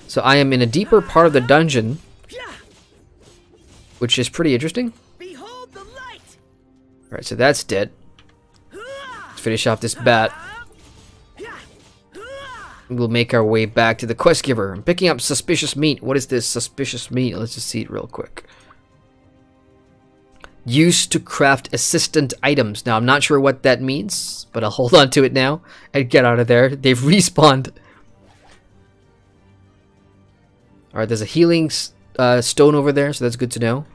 [SPEAKER 1] So I am in a deeper part of the dungeon, which is pretty interesting. Alright, so that's dead. Let's finish off this bat. We'll make our way back to the quest giver. I'm picking up suspicious meat. What is this suspicious meat? Let's just see it real quick. Used to craft assistant items. Now, I'm not sure what that means, but I'll hold on to it now and get out of there. They've respawned. Alright, there's a healing stone over there, so that's good to know.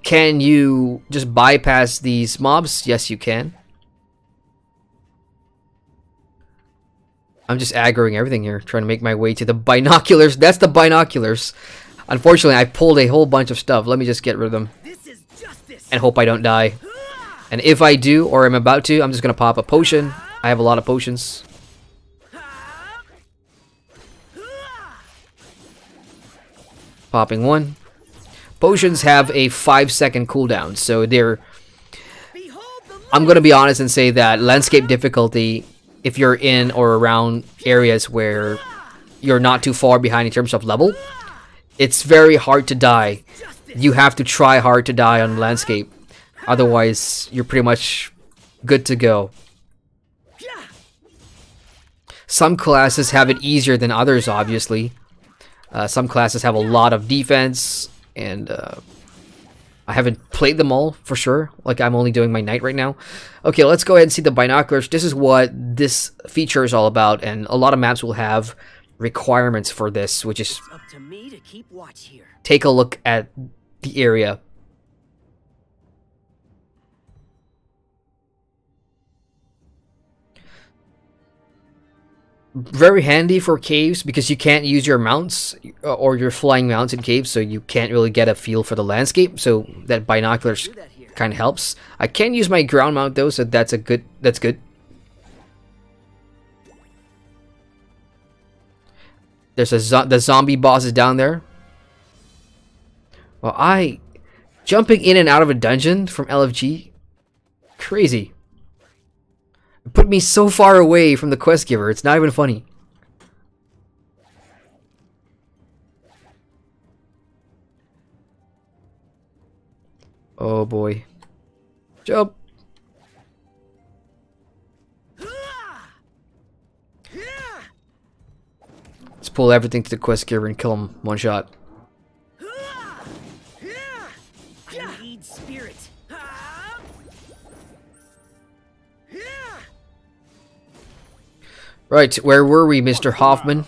[SPEAKER 1] Can you just bypass these mobs? Yes, you can. I'm just aggroing everything here, trying to make my way to the binoculars. That's the binoculars. Unfortunately, I pulled a whole bunch of stuff. Let me just get rid of them. And hope I don't die. And if I do, or I'm about to, I'm just going to pop a potion. I have a lot of potions. Popping 1. Potions have a 5-second cooldown, so they're... I'm going to be honest and say that landscape difficulty, if you're in or around areas where you're not too far behind in terms of level, it's very hard to die. You have to try hard to die on landscape. Otherwise, you're pretty much good to go. Some classes have it easier than others, obviously. Some classes have a lot of defense, and I haven't played them all for sure. Like, I'm only doing my knight right now. Okay, let's go ahead and see the binoculars. This is what this feature is all about, and a lot of maps will have requirements for this, which is
[SPEAKER 4] Up to me to keep watch here.
[SPEAKER 1] take a look at the area. Very handy for caves because you can't use your mounts or your flying mounts in caves, so you can't really get a feel for the landscape. So that binoculars kind of helps. I can use my ground mount though, so that's good. There's the zombie boss is down there. Well, jumping in and out of a dungeon from LFG, crazy. It put me so far away from the quest giver. It's not even funny. Oh boy. Jump. Let's pull everything to the quest giver and kill him one shot.
[SPEAKER 4] I need spirit.
[SPEAKER 1] Right, where were we, Mr. Hoffman?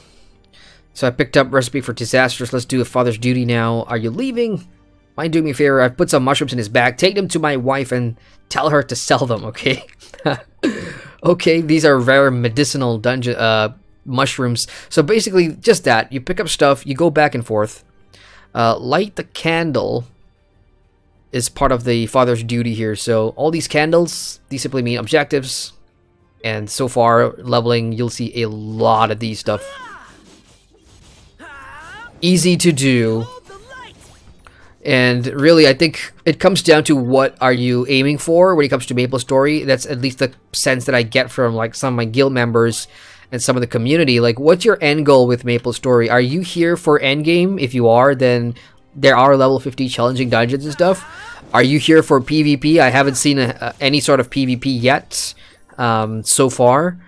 [SPEAKER 1] So I picked up recipe for disasters. Let's do a father's duty now. Are you leaving? Mind doing me a favor? I've put some mushrooms in his bag. Take them to my wife and tell her to sell them, okay? Okay, these are rare medicinal dungeon mushrooms. So basically, just that. You pick up stuff, you go back and forth. Light the candle is part of the father's duty here. So all these candles, these simply mean objectives. And so far, leveling, you'll see a lot of these stuff. easy to do. And really, I think it comes down to what are you aiming for when it comes to MapleStory. That's at least the sense that I get from like some of my guild members and some of the community. Like, what's your end goal with MapleStory? Are you here for endgame? If you are, then there are level 50 challenging dungeons and stuff. Are you here for PvP? I haven't seen any sort of PvP yet so far.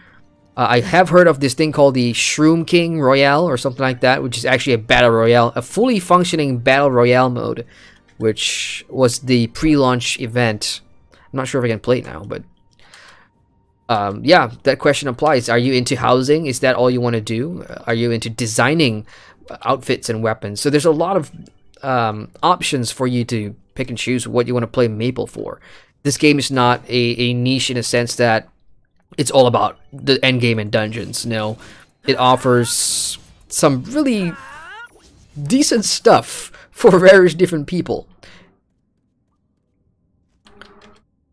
[SPEAKER 1] I have heard of this thing called the Shroom King Royale or something like that, which is actually a battle royale, a fully functioning battle royale mode, which was the pre-launch event. I'm not sure if I can play it now, but yeah, that question applies. Are you into housing? Is that all you want to do? Are you into designing outfits and weapons? So there's a lot of options for you to pick and choose what you want to play Maple for. This game is not a niche in a sense that it's all about the end game and dungeons. No, it offers some really decent stuff for various different people.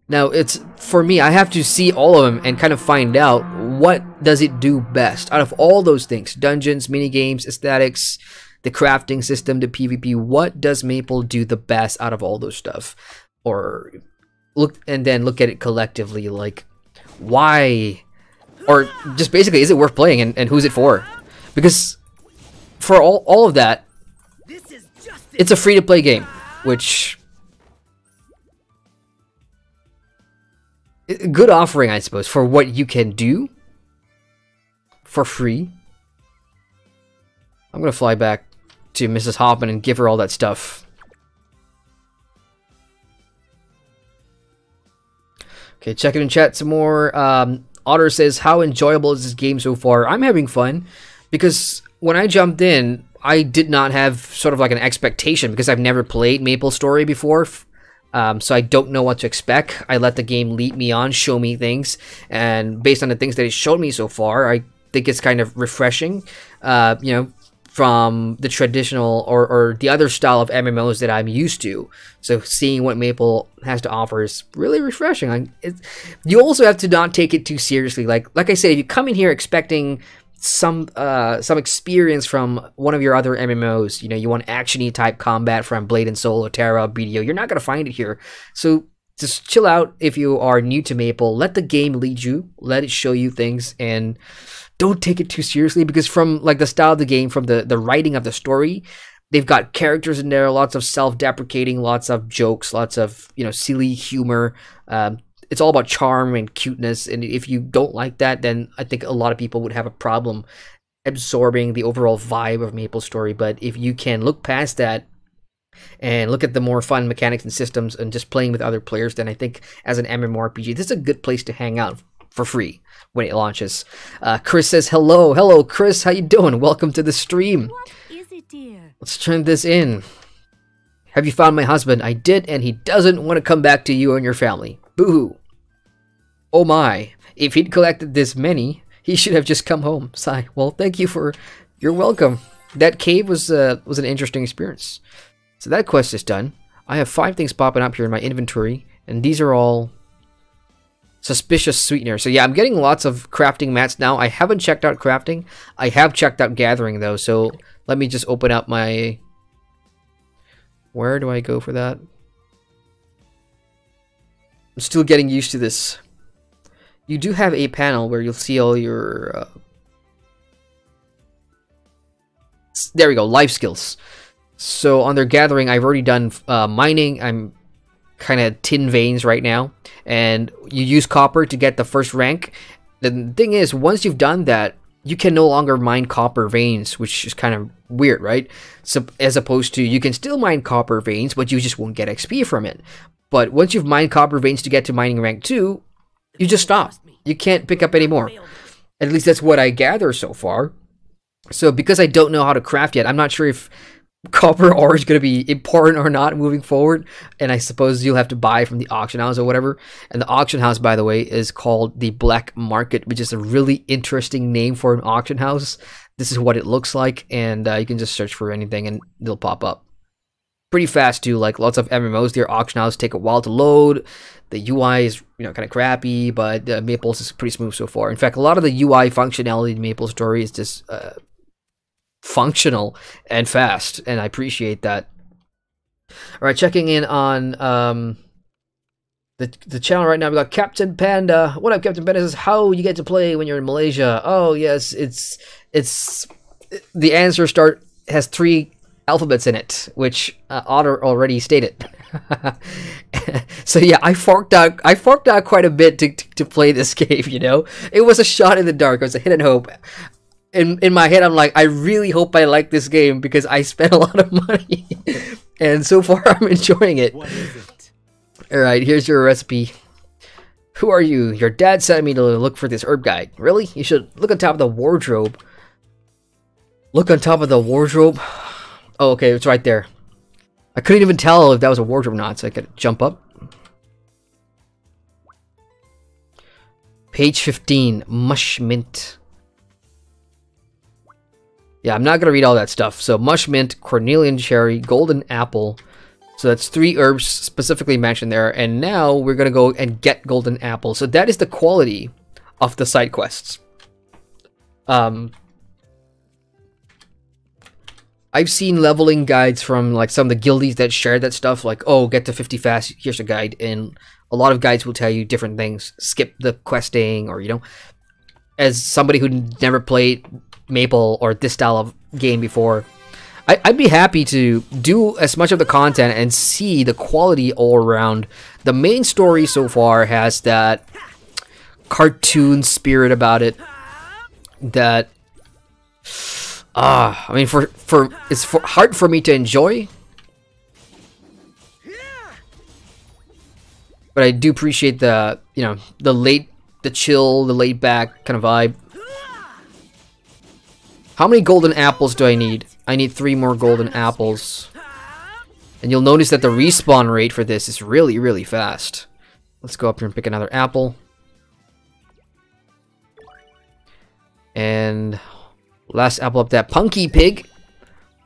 [SPEAKER 1] Now, it's for me, I have to see all of them and kind of find out what does it do best out of all those things: dungeons, minigames, aesthetics, the crafting system, the PvP. What does Maple do the best out of all those stuff? Or look and then look at it collectively, like, why, or just basically, is it worth playing, and who's it for? Because for all of that, it's a free-to-play game, which good offering, I suppose, for what you can do for free. I'm gonna fly back to Mrs. Hoffman and give her all that stuff. Okay, check it in chat some more. Otter says, how enjoyable is this game so far? I'm having fun, because when I jumped in, I did not have sort of like an expectation, because I've never played MapleStory before. So I don't know what to expect. I let the game lead me on, show me things, and based on the things that it showed me so far, I think it's kind of refreshing, you know, from the traditional or the other style of MMOs that I'm used to. So seeing what Maple has to offer is really refreshing. You also have to not take it too seriously. Like I said, if you come in here expecting some experience from one of your other MMOs, you know, you want action-y type combat from Blade and Soul, Terra, BDO, you're not gonna find it here. So just chill out if you are new to Maple. Let the game lead you, let it show you things, and don't take it too seriously, because from like the style of the game, from the writing of the story, they've got characters in there, lots of self-deprecating, lots of jokes, lots of, you know, silly humor. It's all about charm and cuteness, and if you don't like that, then I think a lot of people would have a problem absorbing the overall vibe of MapleStory. But if you can look past that and look at the more fun mechanics and systems and just playing with other players, then I think as an MMORPG, this is a good place to hang out for free when it launches. Chris says, hello Chris, how you doing? Welcome to the stream.
[SPEAKER 7] What is it, dear?
[SPEAKER 1] Let's turn this in. Have you found my husband? I did, and he doesn't want to come back to you and your family. Boo-hoo. Oh my, if he'd collected this many, he should have just come home. Sigh. Well, thank you for... You're welcome. That cave was an interesting experience. So that quest is done. I have 5 things popping up here in my inventory, and these are all suspicious sweetener. So yeah, I'm getting lots of crafting mats now. I haven't checked out crafting. I have checked out gathering though. So let me just open up my... Where do I go for that? I'm still getting used to this. You do have a panel where you'll see all your... There we go, life skills. So on their gathering, I've already done mining. I'm kind of tin veins right now, and you use copper to get the first rank. The thing is, once you've done that, you can no longer mine copper veins, which is kind of weird, right? So as opposed to, you can still mine copper veins, but you just won't get XP from it. But once you've mined copper veins to get to mining rank 2, you just stop. You can't pick up any more. At least that's what I gather so far. So because I don't know how to craft yet, I'm not sure if copper ore is going to be important or not moving forward, and I suppose you'll have to buy from the auction house or whatever. And the auction house, by the way, is called the Black Market, which is a really interesting name for an auction house. This is what it looks like, and you can just search for anything and they'll pop up pretty fast too. Like lots of MMOs, their auction houses take a while to load. The UI is, you know, kind of crappy, but Maple's is pretty smooth so far. In fact, a lot of the UI functionality in MapleStory is just functional and fast, and I appreciate that. All right, checking in on the channel right now. We got Captain Panda. What up, Captain Panda? Says how you get to play when you're in Malaysia. Oh yes, it's the answer has 3 alphabets in it, which Otter already stated. So yeah, I forked out quite a bit to play this game. You know, it was a shot in the dark. It was a hit and hope. In my head, I'm like, I really hope I like this game because I spent a lot of money, and so far I'm enjoying it.
[SPEAKER 4] What is it?
[SPEAKER 1] All right, here's your recipe. Who are you? Your dad sent me to look for this herb guide. Really? You should look on top of the wardrobe. Look on top of the wardrobe. Oh, okay, it's right there. I couldn't even tell if that was a wardrobe or not, so I could jump up. Page 15, mush mint. Yeah, I'm not gonna read all that stuff. So mush mint, cornelian cherry, golden apple. So that's 3 herbs specifically mentioned there. And now we're gonna go and get golden apple. So that is the quality of the side quests. I've seen leveling guides from like some of the guildies that share that stuff, like, oh, get to 50 fast, here's a guide, and a lot of guides will tell you different things. Skip the questing, or, you know, as somebody who never played Maple or this style of game before, I'd be happy to do as much of the content and see the quality all around. The main story so far has that cartoon spirit about it that I mean, it's hard for me to enjoy, but I do appreciate the, you know, the chill, the laid back kind of vibe. How many golden apples do I need? I need 3 more golden apples, and you'll notice that the respawn rate for this is really, really fast. Let's go up here and pick another apple, and last apple up, that punky pig.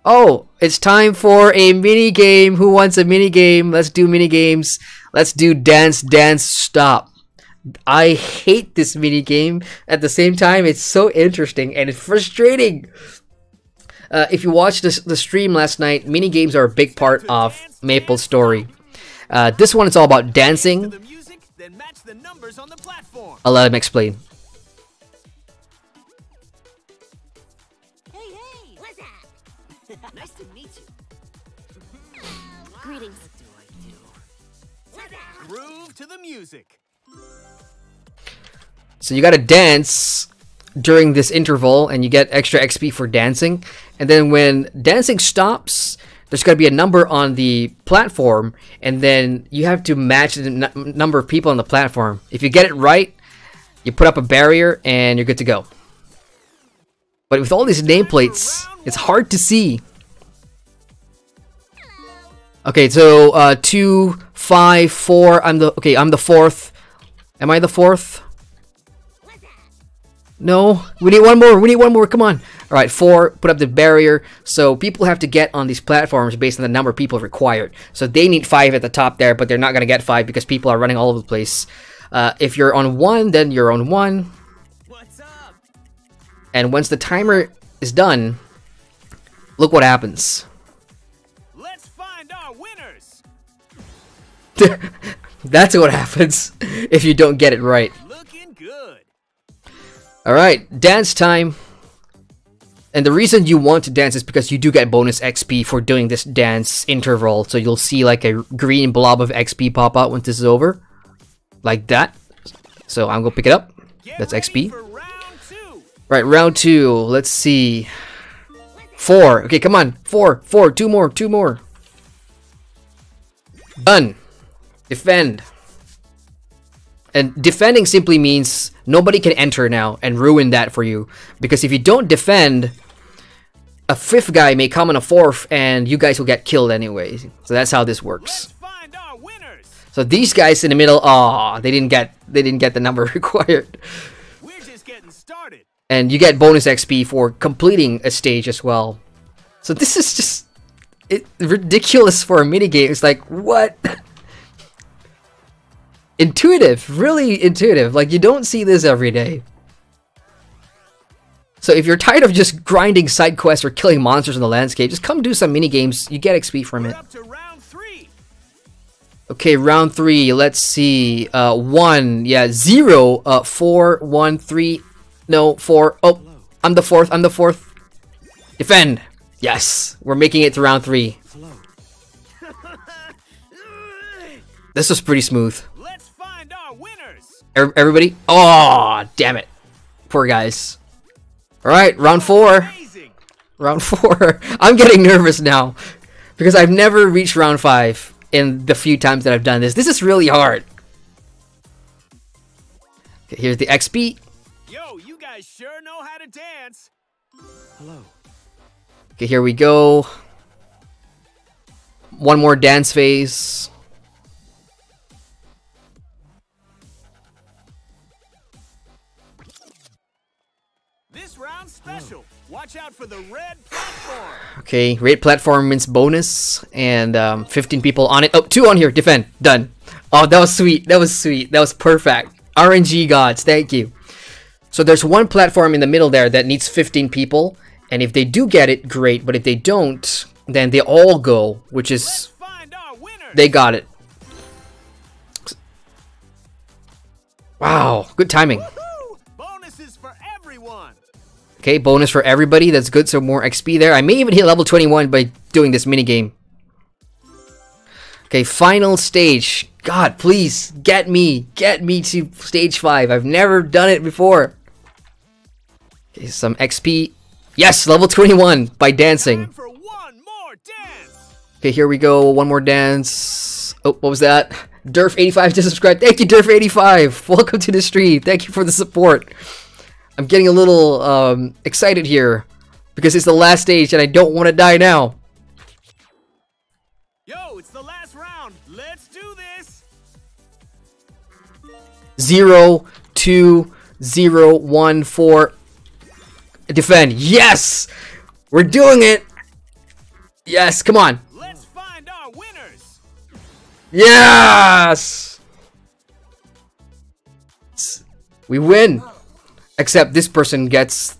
[SPEAKER 1] Oh, it's time for a mini game. Who wants a mini game? Let's do mini games. Let's do dance, dance, stop. I hate this mini game. At the same time, it's so interesting and it's frustrating. If you watched the stream last night, mini games are a big part of MapleStory. This one is all about dancing. I'll let him explain.
[SPEAKER 4] Nice to meet you.
[SPEAKER 7] Greetings.
[SPEAKER 4] Groove to the music.
[SPEAKER 1] So you gotta dance during this interval, and you get extra XP for dancing. And then when dancing stops, there's gotta be a number on the platform, and then you have to match the number of people on the platform. If you get it right, you put up a barrier, and you're good to go. But with all these nameplates, it's hard to see. Okay, so 2, 5, 4. I'm the 4th. Am I the 4th? No, we need one more. We need one more. Come on. All right, 4. Put up the barrier. So people have to get on these platforms based on the number of people required. So they need 5 at the top there, but they're not gonna get 5 because people are running all over the place. If you're on 1, then you're on 1.
[SPEAKER 4] What's up?
[SPEAKER 1] And once the timer is done, look what happens.
[SPEAKER 4] Let's find our winners.
[SPEAKER 1] That's what happens if you don't get it right.
[SPEAKER 4] Looking good.
[SPEAKER 1] Alright, dance time. And the reason you want to dance is because you do get bonus XP for doing this dance interval. So you'll see like a green blob of XP pop out once this is over. Like that. So I'm gonna pick it up. That's XP. Right, round 2. Let's see. 4. Okay, come on. 4. 2 more. 2 more. Done. Defend. And defending simply means nobody can enter now and ruin that for you. Because if you don't defend, a 5th guy may come on a 4th and you guys will get killed anyway. So that's how this works. So these guys in the middle, they didn't get the number required.
[SPEAKER 4] We're just getting started.
[SPEAKER 1] And you get bonus XP for completing a stage as well. So this is just ridiculous for a minigame. It's like, what? Intuitive, really intuitive. Like, you don't see this every day. So if you're tired of just grinding side quests or killing monsters in the landscape, just come do some mini games. You get XP from
[SPEAKER 4] We're
[SPEAKER 1] it.
[SPEAKER 4] up to round 3.
[SPEAKER 1] Okay, round 3. Let's see. 1. Yeah, 0. 4. 1. 3. No, 4. Oh, I'm the fourth. I'm the fourth. Defend. Yes, we're making it to round 3. This was pretty smooth.
[SPEAKER 4] Let's find our winners.
[SPEAKER 1] Everybody. Oh, damn it. Poor guys. All right, round 4.
[SPEAKER 4] Amazing.
[SPEAKER 1] Round 4. I'm getting nervous now because I've never reached round 5 in the few times that I've done this. This is really hard. Okay, here's the XP.
[SPEAKER 4] Yo, you guys sure know how to dance.
[SPEAKER 1] Okay, here we go. One more dance phase.
[SPEAKER 4] This round's special. Watch out for the red platform.
[SPEAKER 1] Okay, rate platform means bonus, and 15 people on it. Oh, 2 on here. Defend. Done. Oh, that was sweet. That was sweet. That was perfect. RNG gods, thank you. So there's one platform in the middle there that needs 15 people, and if they do get it, great. But if they don't, then they all go, which
[SPEAKER 4] Let's
[SPEAKER 1] is
[SPEAKER 4] find our winners.
[SPEAKER 1] they got it. Wow, good timing.
[SPEAKER 4] Woo! Bonuses for everyone.
[SPEAKER 1] Okay, bonus for everybody. That's good. So more XP there. I may even hit level 21 by doing this minigame. Okay, final stage. God, please get me to stage 5. I've never done it before. Okay, some XP. Yes, level 21 by dancing.
[SPEAKER 4] Time for one more dance.
[SPEAKER 1] Okay, here we go. One more dance. Oh, what was that? Durf85 just subscribed. Thank you, Durf85. Welcome to the stream. Thank you for the support. I'm getting a little excited here because it's the last stage and I don't want to die now.
[SPEAKER 4] Yo, it's the last round. Let's do this.
[SPEAKER 1] 0, 2, 0, 1, 4. Defend. Yes! We're doing it! Yes, come on.
[SPEAKER 4] Let's find our winners.
[SPEAKER 1] Yes! We win. Except this person gets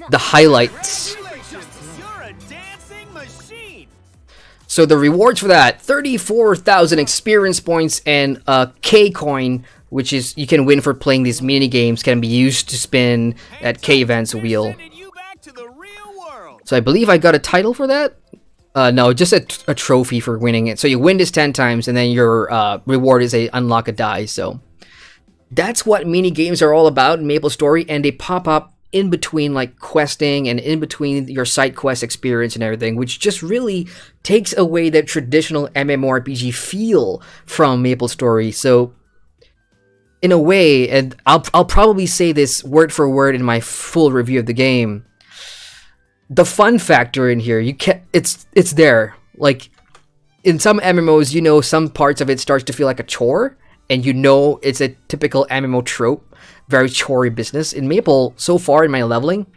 [SPEAKER 1] the highlights.
[SPEAKER 4] Congratulations, you're a dancing machine.
[SPEAKER 1] So the rewards for that, 34,000 experience points and a K coin, which is you can win for playing these mini games, can be used to spin at K events wheel.
[SPEAKER 4] Sending you back to the real world.
[SPEAKER 1] So I believe I got a title for that. No, just a trophy for winning it. So you win this 10 times, and then your reward is a unlock a die. So that's what mini games are all about in MapleStory, and they pop up in between like questing and in between your side quest experience and everything, which just really takes away that traditional MMORPG feel from MapleStory. So in a way, and I'll probably say this word for word in my full review of the game, the fun factor in here, it's there. Like in some MMOs, you know, some parts of it starts to feel like a chore, and you know it's a typical MMO trope, very chorey business. In Maple, so far in my leveling,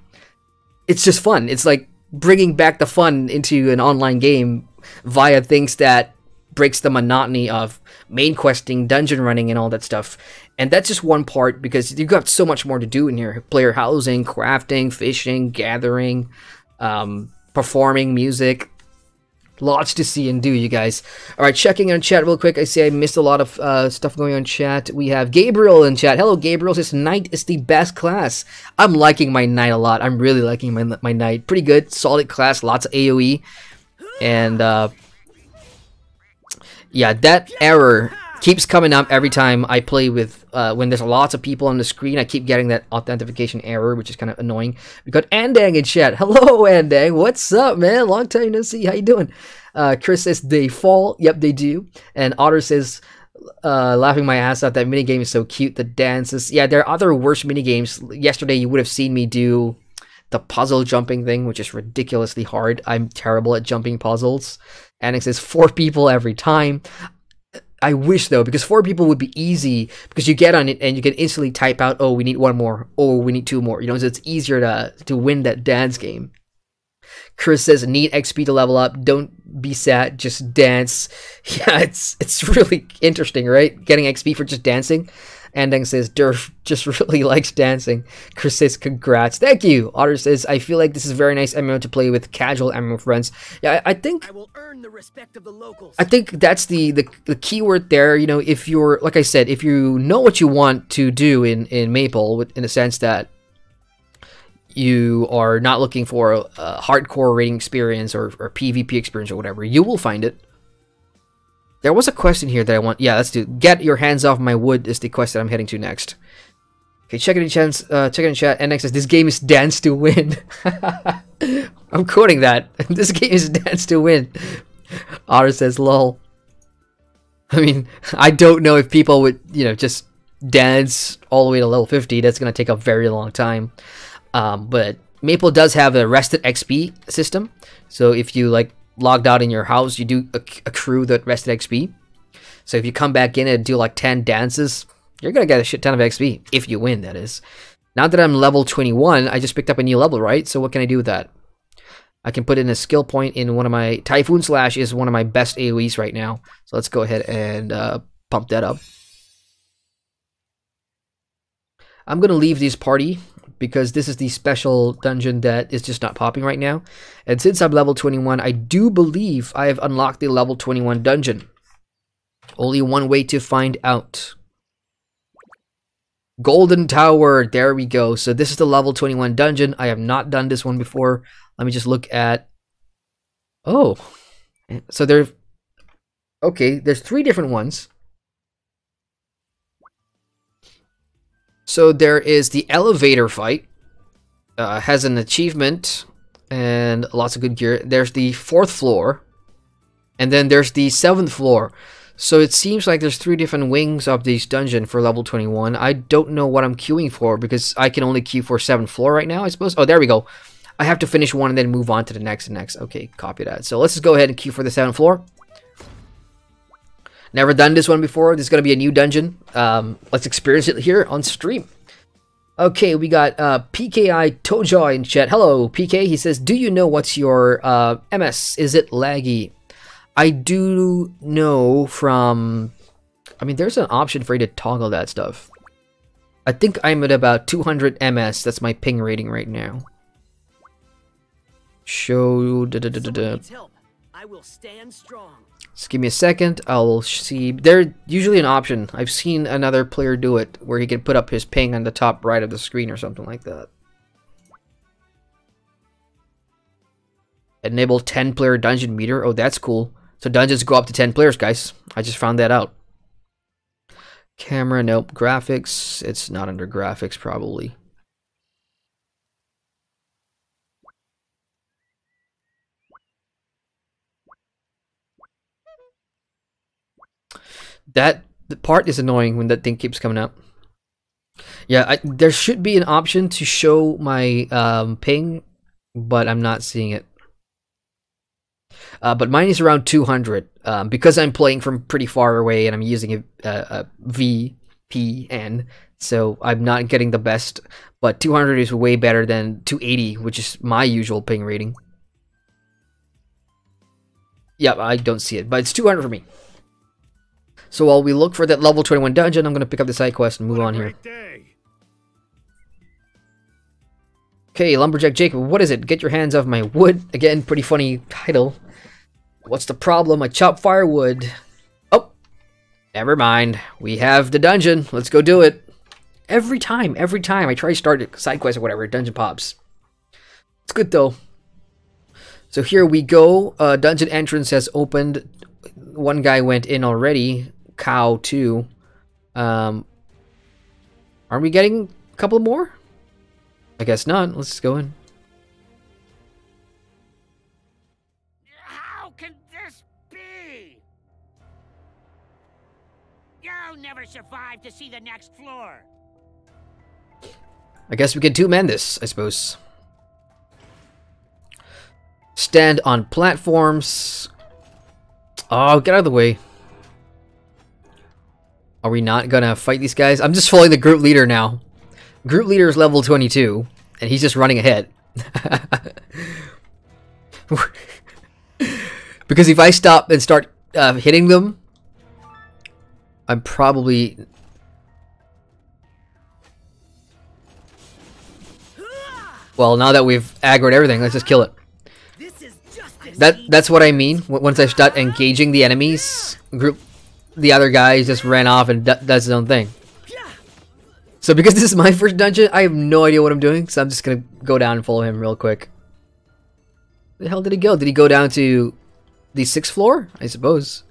[SPEAKER 1] it's just fun. It's like bringing back the fun into an online game via things that breaks the monotony of main questing, dungeon running, and all that stuff. And that's just one part because you've got so much more to do in here. Player housing, crafting, fishing, gathering, performing, music. Lots to see and do, you guys. Alright, checking on chat real quick. I see I missed a lot of stuff going on in chat. We have Gabriel in chat. Hello, Gabriel. Says, Knight is the best class. I'm liking my Knight a lot. I'm really liking my Knight. Pretty good. Solid class. Lots of AoE. And, yeah, that error keeps coming up every time I play with, when there's lots of people on the screen. I keep getting that authentication error, which is kind of annoying. We got Andang in chat. Hello, Andang. What's up, man? Long time no see. How you doing? Chris says, they fall. Yep, they do. And Otter says, laughing my ass off, that minigame is so cute. The dances. Yeah, there are other worse minigames. Yesterday, you would have seen me do the puzzle jumping thing, which is ridiculously hard. I'm terrible at jumping puzzles. And it says 4 people every time. I wish though, because 4 people would be easy because you get on it and you can instantly type out, oh, we need 1 more, oh, we need 2 more. You know, so it's easier to win that dance game. Chris says, need XP to level up. Don't be sad, just dance. Yeah, it's really interesting, right? Getting XP for just dancing. Andang says, Durf just really likes dancing. Chris says, congrats. Thank you. Otter says, I feel like this is a very nice MMO to play with casual MMO friends. Yeah, I think
[SPEAKER 4] I will earn the respect of the locals.
[SPEAKER 1] I think that's the key word there. You know, if you're, like I said, if you know what you want to do in Maple, in the sense that you are not looking for a hardcore raiding experience or PvP experience or whatever, you will find it. There was a question here that I want. Yeah, let's do. Get your hands off my wood is the quest that I'm heading to next. Okay, check it in chat. Check it in chat. NX says this game is dance to win. I'm quoting that. This game is dance to win. Otter says, lol. I mean, I don't know if people would, you know, just dance all the way to level 50. That's gonna take a very long time. But Maple does have a rested XP system, so if you like logged out in your house, you do accrue that rested XP. So if you come back in and do like 10 dances, you're gonna get a shit ton of XP if you win, that is. Now that I'm level 21, I just picked up a new level, right? So what can I do with that? I can put in a skill point in one of my Typhoon Slash is one of my best AoEs right now. So let's go ahead and pump that up. I'm gonna leave this party because this is the special dungeon that is just not popping right now. And since I'm level 21, I do believe I have unlocked the level 21 dungeon. Only one way to find out. Golden Tower, there we go. So this is the level 21 dungeon. I have not done this one before. Let me just look at... Oh. So there's... Okay, there's 3 different ones. So there is the elevator fight, has an achievement and lots of good gear. There's the 4th floor, and then there's the 7th floor. So it seems like there's 3 different wings of this dungeon for level 21. I don't know what I'm queuing for because I can only queue for 7th floor right now, I suppose. Oh, there we go. I have to finish one and then move on to the next and next. Okay, copy that. So let's just go ahead and queue for the 7th floor. Never done this one before. This is going to be a new dungeon. Let's experience it here on stream. Okay, we got PKI Tojoy in chat. Hello, PK. He says, do you know what's your MS? Is it laggy? I do know from... I mean, there's an option for you to toggle that stuff. I think I'm at about 200 MS. That's my ping rating right now. Show...
[SPEAKER 4] I will stand strong.
[SPEAKER 1] Just give me a second, I'll see. There's usually an option. I've seen another player do it, where he can put up his ping on the top right of the screen or something like that. Enable 10-player dungeon meter. Oh, that's cool. So dungeons go up to 10 players, guys. I just found that out. Camera, nope. Graphics, it's not under graphics, probably. The part is annoying when that thing keeps coming up. Yeah, there should be an option to show my ping, but I'm not seeing it. But mine is around 200 because I'm playing from pretty far away and I'm using a VPN, so I'm not getting the best. But 200 is way better than 280, which is my usual ping rating. Yeah, I don't see it, but it's 200 for me. So while we look for that level 21 dungeon, I'm going to pick up the side quest and move on here. Okay, Lumberjack Jacob, what is it? Get your hands off my wood. Again, pretty funny title. What's the problem? I chop firewood. Oh, never mind. We have the dungeon. Let's go do it. Every time I try to start a side quest or whatever, dungeon pops. It's good though. So here we go. Dungeon entrance has opened. One guy went in already. Cow too. Are we getting a couple more? I guess not. Let's go in.
[SPEAKER 5] How can this be? You'll never survive to see the next floor.
[SPEAKER 1] I guess we can two-man this, I suppose. Stand on platforms. Oh, get out of the way. Are we not gonna fight these guys? I'm just following the group leader now. Group leader is level 22, and he's just running ahead. Because if I stop and start hitting them, I'm probably... Well, now that we've aggroed everything, let's just kill it. That's what I mean. Once I start engaging the enemies, the other guy just ran off and does his own thing. So because this is my first dungeon, I have no idea what I'm doing, so I'm just gonna go down and follow him real quick. Where the hell did he go? Did he go down to the 6th floor? I suppose.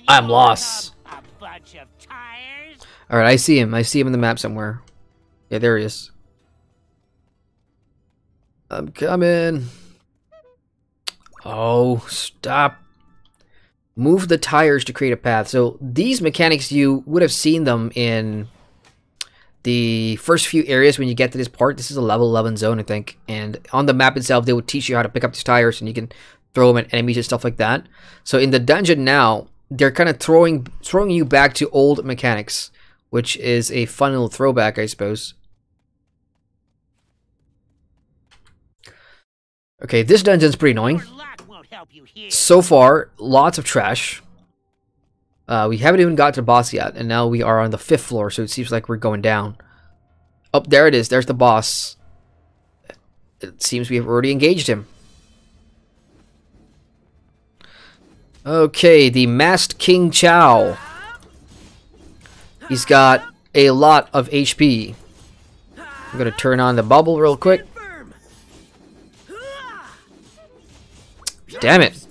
[SPEAKER 1] I'm lost.
[SPEAKER 5] A bunch of tires?
[SPEAKER 1] Alright, I see him. I see him in the map somewhere. Yeah, there he is. I'm coming. Oh, stop. Move the tires to create a path. So these mechanics, you would have seen them in the first few areas when you get to this part. This is a level 11 zone, I think. And on the map itself, they would teach you how to pick up these tires and you can throw them at enemies and stuff like that. So in the dungeon now, they're kind of throwing you back to old mechanics, which is a fun little throwback, I suppose. Okay, this dungeon's pretty annoying. So far, lots of trash. We haven't even got to the boss yet, and now we are on the 5th floor, so it seems like we're going down. Oh, there it is. There's the boss. It seems we have already engaged him. Okay, the Masked King Chow. He's got a lot of HP. I'm gonna turn on the bubble real quick. Damn it.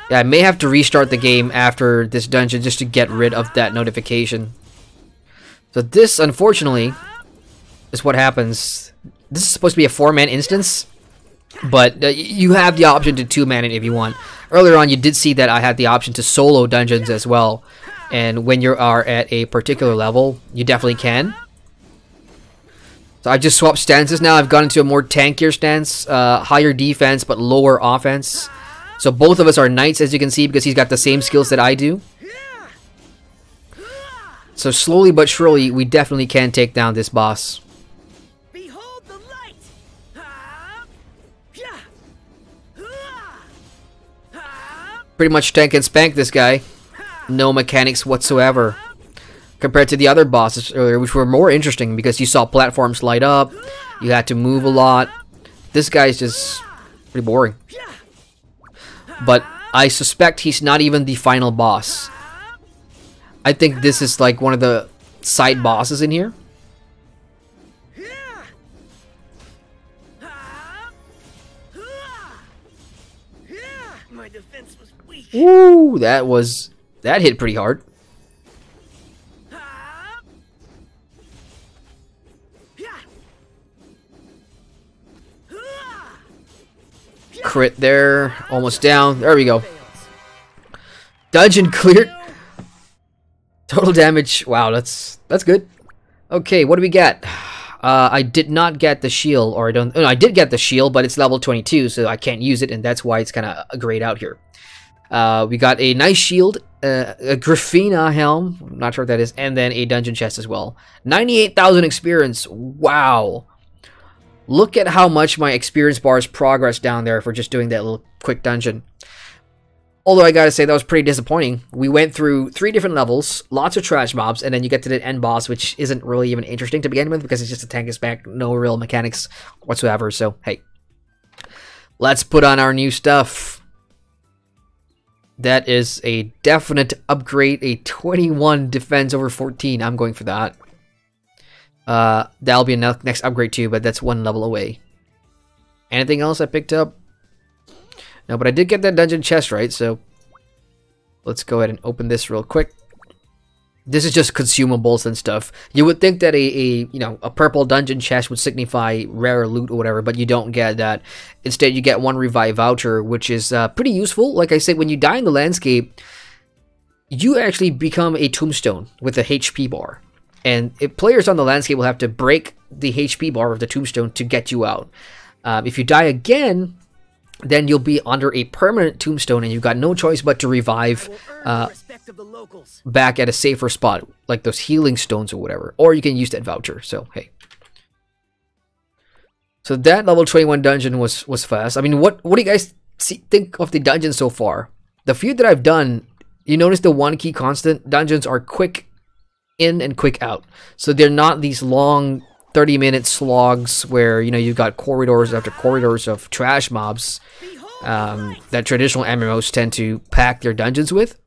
[SPEAKER 1] Yeah, I may have to restart the game after this dungeon just to get rid of that notification. So this, unfortunately, is what happens. This is supposed to be a 4-man instance, but you have the option to 2-man it if you want. Earlier on, you did see that I had the option to solo dungeons as well, and when you are at a particular level, you definitely can. So I just swapped stances now. I've gone into a more tankier stance, higher defense but lower offense. So both of us are knights, as you can see, because he's got the same skills that I do. So slowly but surely, we definitely can take down this boss.
[SPEAKER 4] Behold the light.
[SPEAKER 1] Pretty much tank and spank this guy. No mechanics whatsoever. Compared to the other bosses earlier, which were more interesting because you saw platforms light up, you had to move a lot. This guy's just pretty boring. But I suspect he's not even the final boss. I think this is like one of the side bosses in here.
[SPEAKER 4] My defense was weak.
[SPEAKER 1] Woo, that hit pretty hard. Crit there, almost down. There we go. Dungeon cleared. Total damage. Wow, that's good. Okay, what do we get? I did not get the shield, or I don't. No, I did get the shield, but it's level 22, so I can't use it, and that's why it's kind of grayed out here. We got a nice shield, a Graphena helm. I'm not sure what that is, and then a dungeon chest as well. 98,000 experience. Wow. Look at how much my experience bars progressed down there for just doing that little quick dungeon. Although I gotta say, that was pretty disappointing. We went through 3 different levels, lots of trash mobs, and then you get to the end boss, which isn't really even interesting to begin with because it's just a tank and spank, no real mechanics whatsoever. So, hey. Let's put on our new stuff. That is a definite upgrade, a 21 defense over 14. I'm going for that. That'll be a next upgrade too, but that's 1 level away. Anything else I picked up? No, but I did get that dungeon chest, right? So let's go ahead and open this real quick. This is just consumables and stuff. You would think that a purple dungeon chest would signify rare loot or whatever, but you don't get that. Instead, you get 1 revive voucher, which is pretty useful. Like I said, when you die in the landscape, you actually become a tombstone with a HP bar. And players on the landscape will have to break the HP bar of the tombstone to get you out. If you die again, then you'll be under a permanent tombstone and you've got no choice but to revive back at a safer spot, like those healing stones or whatever. Or you can use that voucher, so hey. So that level 21 dungeon was fast. I mean, what do you guys think of the dungeon so far? The few that I've done, you notice the 1 key constant dungeons are quick in and quick out. So they're not these long 30-minute slogs where, you know, you've got corridors after corridors of trash mobs that traditional MMOs tend to pack their dungeons with.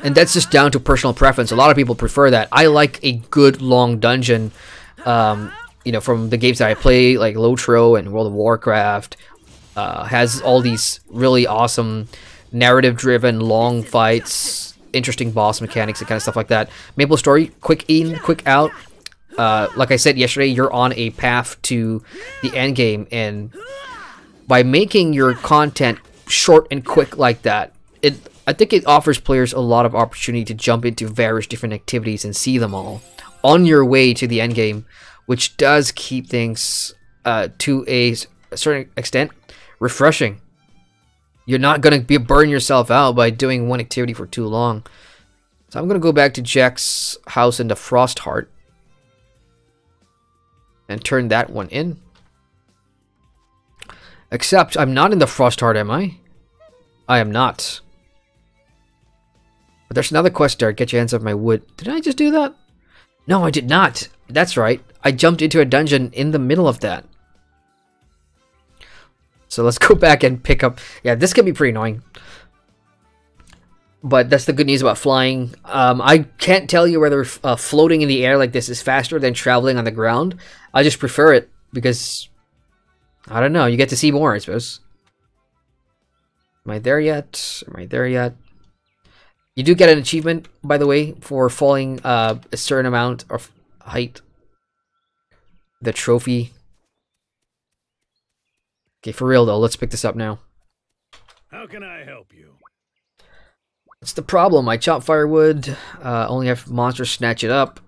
[SPEAKER 1] And that's just down to personal preference. A lot of people prefer that. I like a good long dungeon, you know, from the games that I play, like Lotro and World of Warcraft. Has all these really awesome narrative-driven long fights, interesting boss mechanics, and kind of stuff like that. MapleStory, quick in, quick out. Like I said yesterday, you're on a path to the end game, and by making your content short and quick like that, I think it offers players a lot of opportunity to jump into various different activities and see them all on your way to the end game, which does keep things to a certain extent refreshing. You're not going to burn yourself out by doing one activity for too long. So I'm going to go back to Jack's house in the Frost Heart and turn that one in. Except I'm not in the Frost Heart, am I? I am not. But there's another quest there. Get your hands off my wood. Did I just do that? No, I did not. That's right. I jumped into a dungeon in the middle of that. So let's go back and pick up... Yeah, this can be pretty annoying. But that's the good news about flying. I can't tell you whether floating in the air like this is faster than traveling on the ground. I just prefer it because... I don't know. You get to see more, I suppose. Am I there yet? Am I there yet? You do get an achievement, by the way, for falling a certain amount of height. The trophy. Okay, for real though, let's pick this up now.
[SPEAKER 4] How can I help you?
[SPEAKER 1] What's the problem? I chop firewood, only have monsters snatch it up.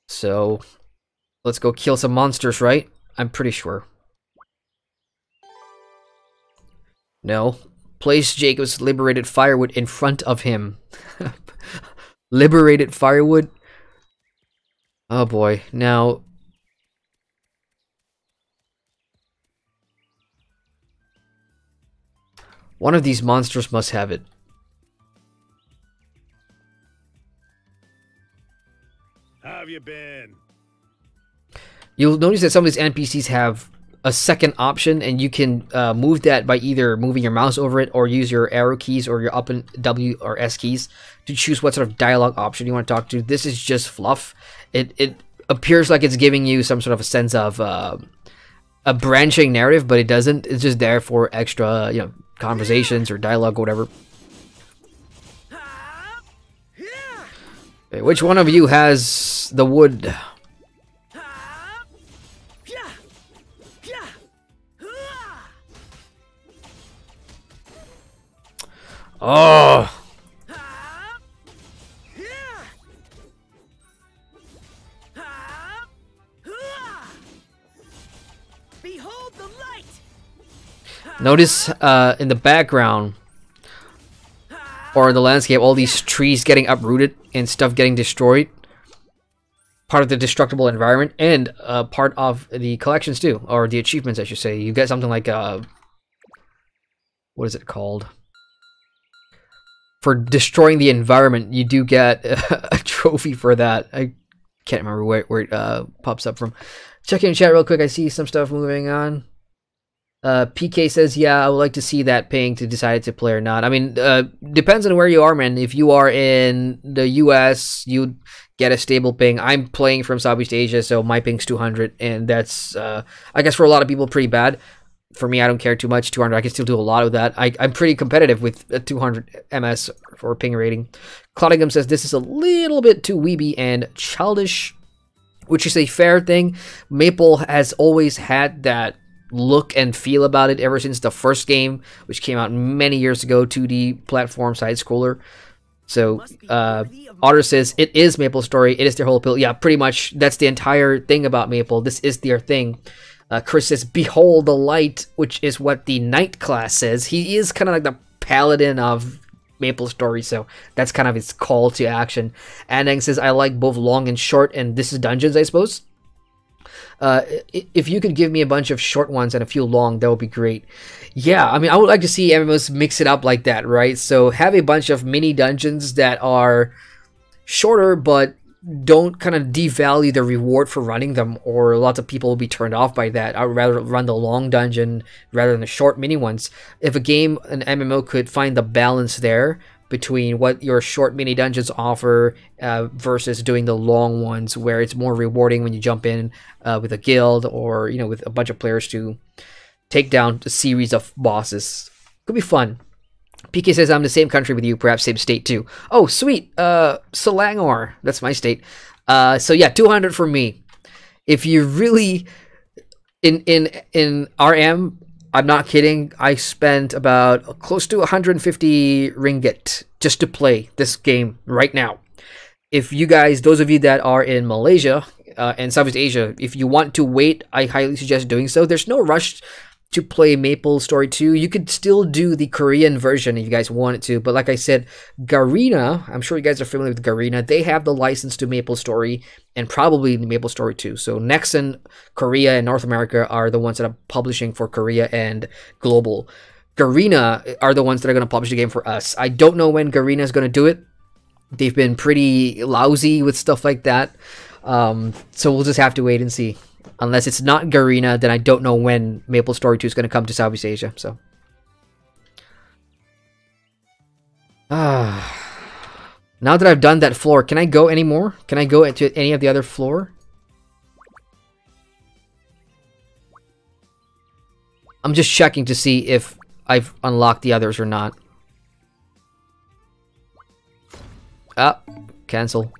[SPEAKER 1] So, let's go kill some monsters, right? I'm pretty sure. No. Place Jacob's liberated firewood in front of him. Liberated firewood? Oh boy. Now... one of these monsters must have it.
[SPEAKER 4] How have you been?
[SPEAKER 1] You'll notice that some of these NPCs have a second option, and you can move that by either moving your mouse over it or use your arrow keys or your up and W or S keys to choose what sort of dialogue option you want to talk to. This is just fluff. It appears like it's giving you some sort of a sense of a branching narrative, but it doesn't. It's just there for extra, you know, conversations or dialogue or whatever. Okay, which one of you has the wood? Oh!
[SPEAKER 4] Behold the light.
[SPEAKER 1] Notice in the background or in the landscape, all these trees getting uprooted and stuff getting destroyed. Part of the destructible environment and part of the collections too, or the achievements, I should say. You get something like what is it called? For destroying the environment, you do get a trophy for that. I can't remember where it pops up from. Check in chat real quick. I see some stuff moving on. PK says, yeah, I would like to see that ping to decide to play or not. I mean, depends on where you are, man. If you are in the US, you'd get a stable ping. I'm playing from Southeast Asia, so my ping's 200, and that's, I guess for a lot of people, pretty bad. For me, I don't care too much. 200, I can still do a lot of that. I'm pretty competitive with a 200 MS for ping rating. Cloudingham says, this is a little bit too weeby and childish, which is a fair thing. Maple has always had that look and feel about it ever since the first game, which came out many years ago, 2D platform side-scroller. So, Otter says, it is MapleStory, it is their whole appeal. Yeah, pretty much, that's the entire thing about Maple. This is their thing. Chris says, behold the light, which is what the Knight class says. He is kind of like the paladin of MapleStory, so that's kind of his call to action. Anang says, I like both long and short, and this is dungeons, I suppose. If you could give me a bunch of short ones and a few long, that would be great. Yeah, I mean, I would like to see MMOs mix it up like that, right? So have a bunch of mini dungeons that are shorter, but don't kind of devalue the reward for running them, or lots of people will be turned off by that. I would rather run the long dungeon rather than the short mini ones. If a game, an MMO, could find the balance there between what your short mini dungeons offer versus doing the long ones, where it's more rewarding when you jump in with a guild or with a bunch of players to take down a series of bosses, could be fun. PK says, I'm the same country with you, perhaps same state too. Oh, sweet. Selangor. That's my state. So yeah, 200 for me. If you really... In RM, I'm not kidding, I spent about close to 150 ringgit just to play this game right now. If you guys, those of you that are in Malaysia and Southeast Asia, if you want to wait, I highly suggest doing so. There's no rush to play MapleStory 2. You could still do the Korean version if you guys wanted to, but like I said, Garena, I'm sure you guys are familiar with Garena, they have the license to MapleStory and probably MapleStory 2. So Nexon, Korea, and North America are the ones that are publishing for Korea and global. Garena are the ones that are going to publish the game for us. I don't know when Garena is going to do it. They've been pretty lousy with stuff like that. So we'll just have to wait and see. Unless it's not Garena, then I don't know when MapleStory 2 is going to come to Southeast Asia. So, now that I've done that floor, can I go anymore? Can I go into any of the other floor? I'm just checking to see if I've unlocked the others or not. Cancel.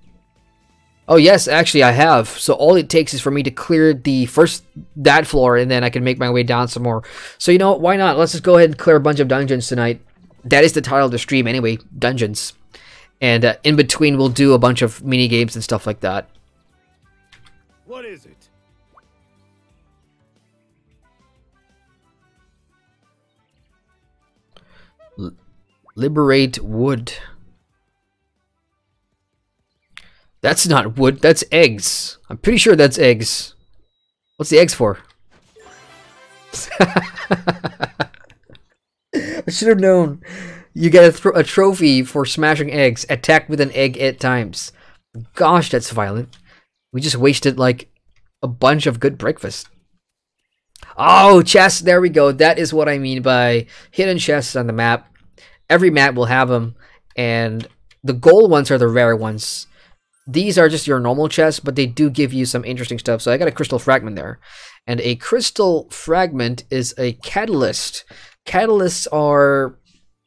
[SPEAKER 1] Oh yes, actually I have. So all it takes is for me to clear that floor, and then I can make my way down some more. So you know what, why not? Let's just go ahead and clear a bunch of dungeons tonight. That is the title of the stream anyway, dungeons. And in between we'll do a bunch of mini games and stuff like that.
[SPEAKER 4] What is it?
[SPEAKER 1] Liberate wood. That's not wood, that's eggs. I'm pretty sure that's eggs. What's the eggs for? I should have known. You get a trophy for smashing eggs. Attack with an egg 8 times. Gosh, that's violent. We just wasted like a bunch of good breakfast. Oh, chests. There we go. That is what I mean by hidden chests on the map. Every map will have them. And the gold ones are the rare ones. These are just your normal chests, but they do give you some interesting stuff. So I got a crystal fragment there. And a crystal fragment is a catalyst. Catalysts are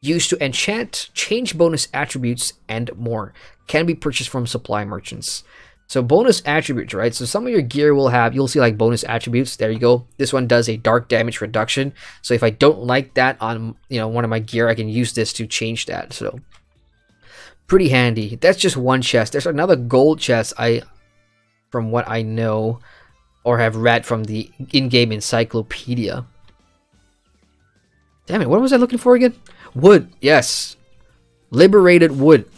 [SPEAKER 1] used to enchant, change bonus attributes, and more. Can be purchased from supply merchants. So bonus attributes, right? So some of your gear will have, you'll see like bonus attributes. There you go. This one does a dark damage reduction. So if I don't like that on, one of my gear, I can use this to change that. So pretty handy. That's just one chest. There's another gold chest, from what I know or have read from the in-game encyclopedia. Damn it, what was I looking for again? Wood, yes. Liberated wood.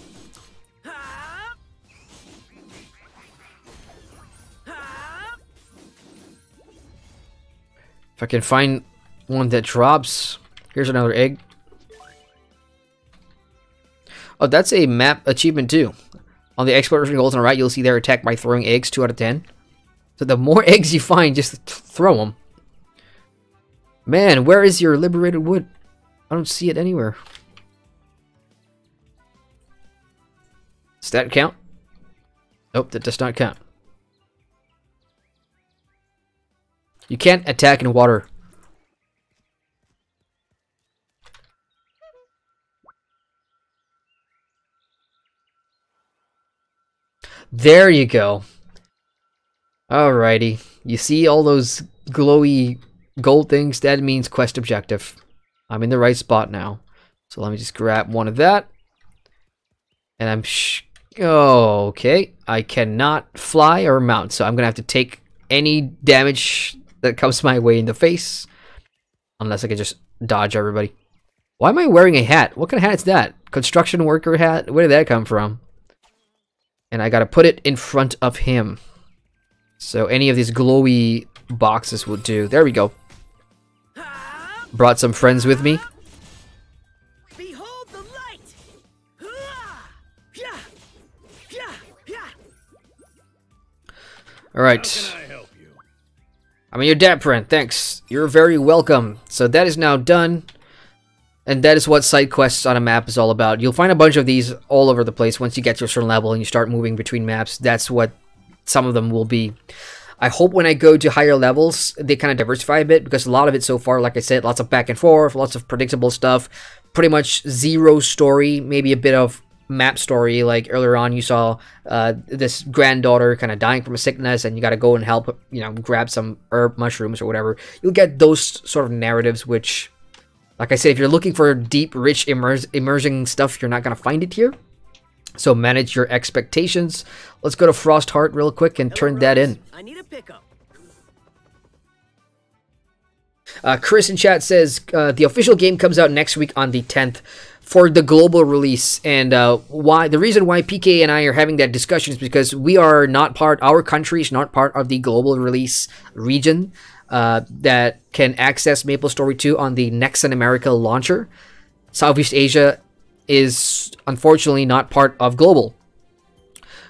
[SPEAKER 1] If I can find one that drops. Here's another egg. Oh, that's a map achievement too. On the exploration goals on the right, you'll see they're attacked by throwing eggs, 2 out of 10. So the more eggs you find, just throw them. Man, where is your liberated wood? I don't see it anywhere. Does that count? Nope, that does not count. You can't attack in water. There you go. Alrighty. You see all those glowy gold things? That means quest objective. I'm in the right spot now. So let me just grab one of that. And I'm oh, okay. I cannot fly or mount, so I'm gonna have to take any damage that comes my way in the face. Unless I can just dodge everybody. Why am I wearing a hat? What kind of hat is that? Construction worker hat? Where did that come from? And I gotta put it in front of him. So any of these glowy boxes will do. There we go. Brought some friends with me.
[SPEAKER 4] Behold the light.
[SPEAKER 1] right. I mean, your dad, friend. Thanks. You're very welcome. So that is now done. And that is what side quests on a map is all about. You'll find a bunch of these all over the place once you get to a certain level and you start moving between maps. That's what some of them will be. I hope when I go to higher levels, they kind of diversify a bit, because a lot of it so far, like I said, lots of back and forth, lots of predictable stuff, pretty much zero story, maybe a bit of map story. Like earlier on, you saw this granddaughter kind of dying from a sickness, and you got to go and help, you know, grab some herb mushrooms or whatever. You'll get those sort of narratives, which, like I said, if you're looking for deep, rich, immersing stuff, you're not going to find it here. So manage your expectations. Let's go to Frostheart real quick and turn that in.
[SPEAKER 5] I need a pickup.
[SPEAKER 1] Chris in chat says the official game comes out next week on the 10th for the global release. And why the reason why PK and I are having that discussion is because we are not our country is not part of the global release region that can access MapleStory 2 on the Nexon America launcher. Southeast Asia is unfortunately not part of global.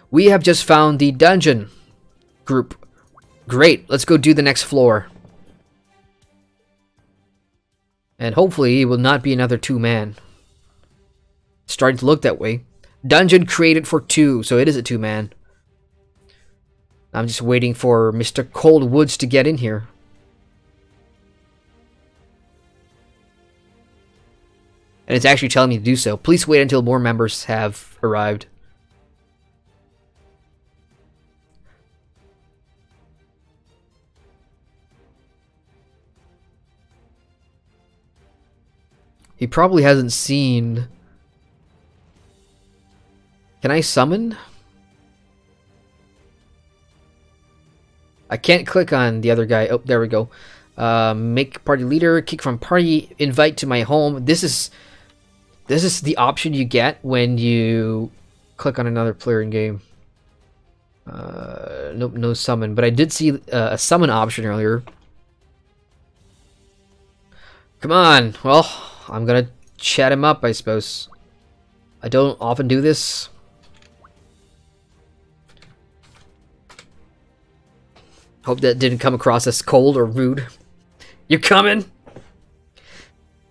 [SPEAKER 1] We have just found the dungeon group. Great, let's go do the next floor. And hopefully it will not be another 2-man. Starting to look that way. Dungeon created for 2, so it is a 2-man. I'm just waiting for Mr. Cold Woods to get in here. And it's actually telling me to do so. Please wait until more members have arrived. He probably hasn't seen... Can I summon? I can't click on the other guy. Oh, there we go. Make party leader, kick from party, invite to my home. This is the option you get when you click on another player in game. Nope, no summon. But I did see a summon option earlier. Come on. Well, I'm gonna chat him up, I suppose. I don't often do this. Hope that didn't come across as cold or rude. You coming?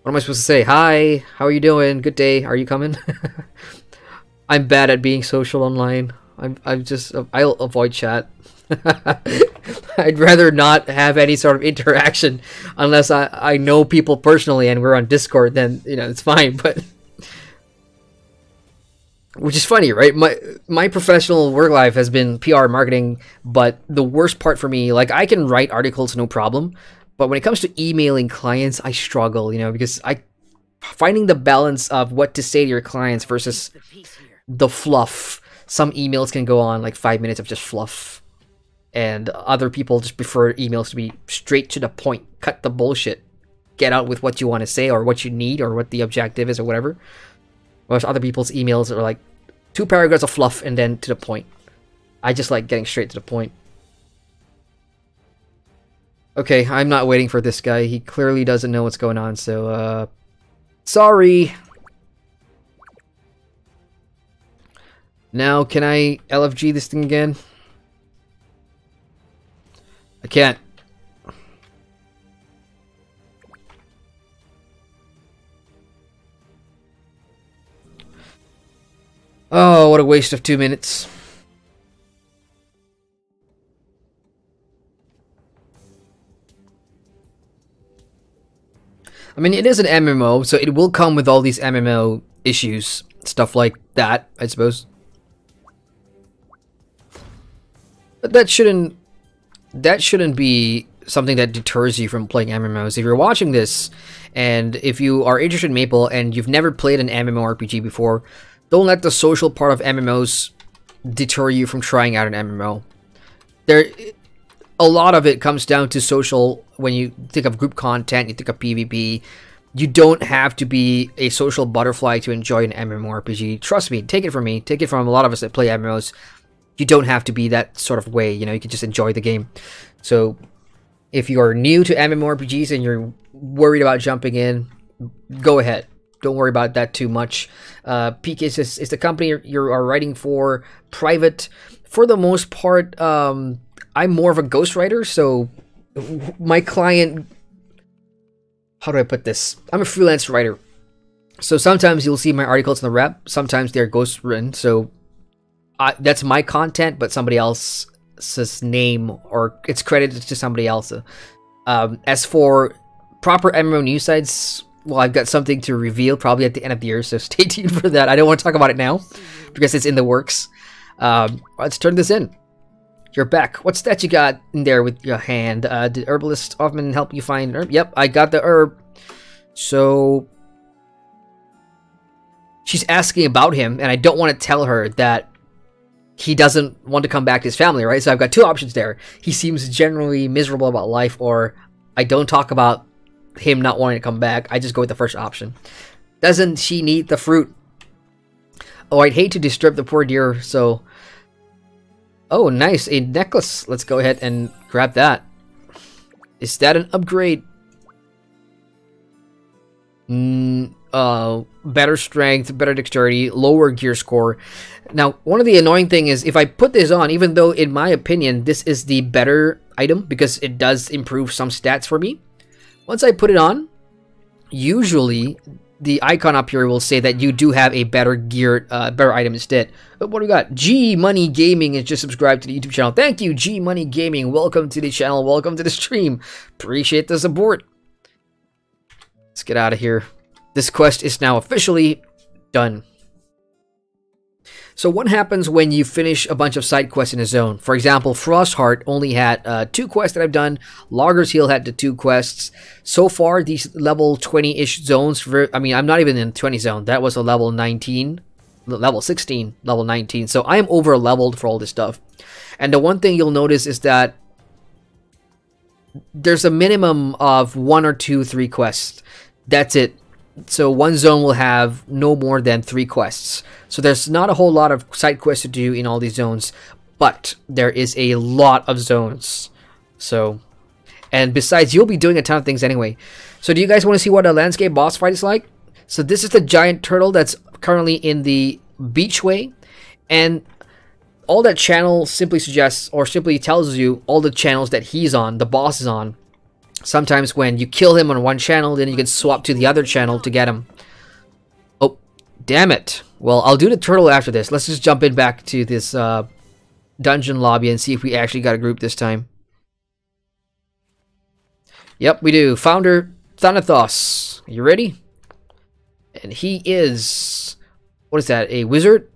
[SPEAKER 1] What am I supposed to say? Hi, how are you doing? Good day. Are you coming? I'm bad at being social online. I'll avoid chat. I'd rather not have any sort of interaction unless I know people personally and we're on Discord. Then, you know, it's fine. But which is funny, right? My professional work life has been PR marketing, but the worst part for me, like, I can write articles no problem, but when it comes to emailing clients, I struggle, you know, because finding the balance of what to say to your clients versus the fluff. Some emails can go on like 5 minutes of just fluff, and other people just prefer emails to be straight to the point, cut the bullshit, get out with what you want to say or what you need or what the objective is or whatever. Whereas other people's emails are like 2 paragraphs of fluff and then to the point. I just like getting straight to the point. Okay, I'm not waiting for this guy. He clearly doesn't know what's going on, so, sorry! Now, can I LFG this thing again? I can't. Oh, what a waste of 2 minutes. I mean, it is an MMO, so it will come with all these MMO issues. Stuff like that, I suppose. But that shouldn't be something that deters you from playing MMOs. If you're watching this, and if you are interested in Maple, and you've never played an MMORPG before, don't let the social part of MMOs deter you from trying out an MMO. A lot of it comes down to social. When you think of group content, you think of PvP. You don't have to be a social butterfly to enjoy an MMORPG. Trust me, take it from me. Take it from a lot of us that play MMOs. You don't have to be that sort of way. You know, you can just enjoy the game. So, if you are new to MMORPGs and you're worried about jumping in, go ahead. Don't worry about that too much. PK is the company you are writing for, private. For the most part, I'm more of a ghostwriter, so my client, how do I put this? I'm a freelance writer. So sometimes you'll see my articles in the rep, sometimes they're ghost written, so that's my content, but somebody else's name, or it's credited to somebody else. As for proper MMO news sites, well, I've got something to reveal probably at the end of the year, so stay tuned for that. I don't want to talk about it now, because it's in the works. Let's turn this in. You're back. What's that you got in there with your hand? Did Herbalist Hoffman help you find herb? Yep, I got the herb. So she's asking about him, and I don't want to tell her that he doesn't want to come back to his family, right? So I've got two options there. He seems generally miserable about life, or I don't talk about him not wanting to come back. I just go with the first option. Doesn't she need the fruit? Oh, I'd hate to disturb the poor dear, so... Oh, nice, a necklace. Let's go ahead and grab that. Is that an upgrade? Better strength, better dexterity, lower gear score. Now, one of the annoying thing is if I put this on, even though in my opinion this is the better item because it does improve some stats for me, once I put it on, usually the icon up here will say that you do have a better gear, better item instead. But what do we got? G Money Gaming is just subscribed to the YouTube channel. Thank you, G Money Gaming. Welcome to the channel. Welcome to the stream. Appreciate the support. Let's get out of here. This quest is now officially done. So what happens when you finish a bunch of side quests in a zone? For example, Frostheart only had 2 quests that I've done. Logger's Hill had the 2 quests. So far, these level 20-ish zones, I mean, I'm not even in 20 zone. That was a level 19, level 16, level 19. So I am over-leveled for all this stuff. And the one thing you'll notice is that there's a minimum of 1 or 2, 3 quests. That's it. So one zone will have no more than 3 quests. So there's not a whole lot of side quests to do in all these zones, but there is a lot of zones. So, and besides, you'll be doing a ton of things anyway. So do you guys want to see what a landscape boss fight is like? So this is the giant turtle that's currently in the beachway, and all that channel simply suggests or simply tells you all the channels that he's on, the boss is on. Sometimes when you kill him on one channel, then you can swap to the other channel to get him. Oh, damn it. Well, I'll do the turtle after this. Let's just jump in back to this dungeon lobby and see if we actually got a group this time. Yep, we do. Founder Thanathos. You ready? And he is... What is that? A wizard?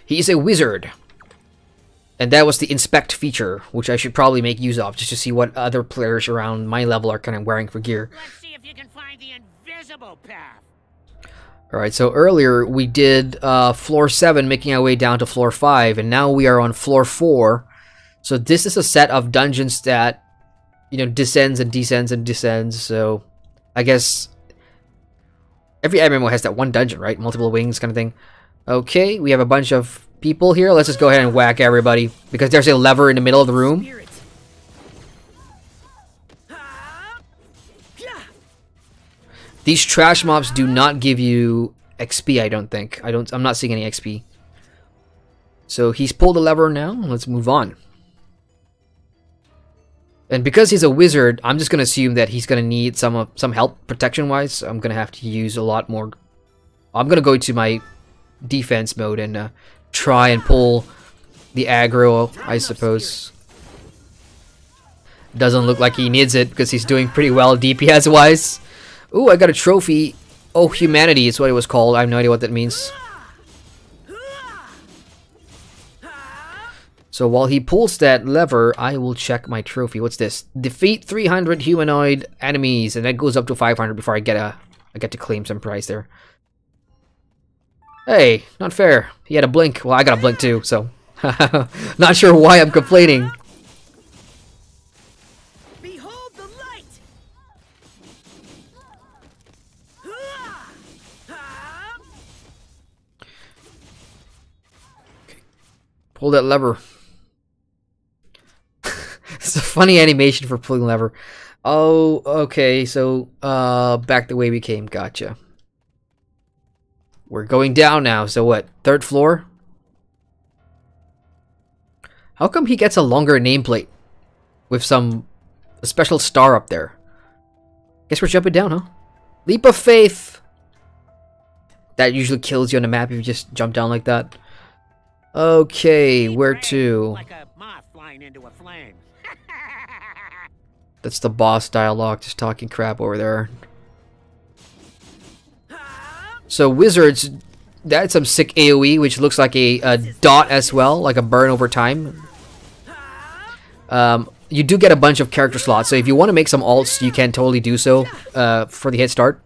[SPEAKER 1] He's a wizard. And that was the inspect feature, which I should probably make use of, just to see what other players around my level are kind of wearing for gear.
[SPEAKER 5] Let's see if you can find the invisible path.
[SPEAKER 1] Alright, so earlier we did floor 7, making our way down to floor 5, and now we are on floor 4. So this is a set of dungeons that, you know, descends and descends and descends, so I guess every MMO has that one dungeon, right? Multiple wings kind of thing. Okay, we have a bunch of people here. Let's just go ahead and whack everybody, because there's a lever in the middle of the room. These trash mobs do not give you XP, I don't think. I'm not seeing any XP. So he's pulled the lever now. Let's move on. And because he's a wizard, I'm just gonna assume that he's gonna need some help protection-wise. So I'm gonna have to use a lot more. I'm gonna go to my defense mode and try and pull the aggro, I suppose. Doesn't look like he needs it because he's doing pretty well DPS wise. Ooh, I got a trophy. Oh, humanity is what it was called. I have no idea what that means. So while he pulls that lever, I will check my trophy. What's this? Defeat 300 humanoid enemies, and that goes up to 500 before I get to claim some prize there. Hey, not fair. He had a blink. Well, I got a blink too, so not sure why I'm complaining.
[SPEAKER 4] Behold the light.
[SPEAKER 1] Pull that lever. It's a funny animation for pulling lever. Oh, okay. So, back the way we came. Gotcha. We're going down now, so what? 3rd floor? How come he gets a longer nameplate? With a special star up there. Guess we're jumping down, huh? Leap of faith! That usually kills you on the map if you just jump down like that. Okay, where to?
[SPEAKER 5] Like a moth flying into a flame.
[SPEAKER 1] That's the boss dialogue, just talking crap over there. So wizards, that's some sick AoE, which looks like a dot as well, like a burn over time. You do get a bunch of character slots, so if you want to make some alts, you can totally do so for the head start.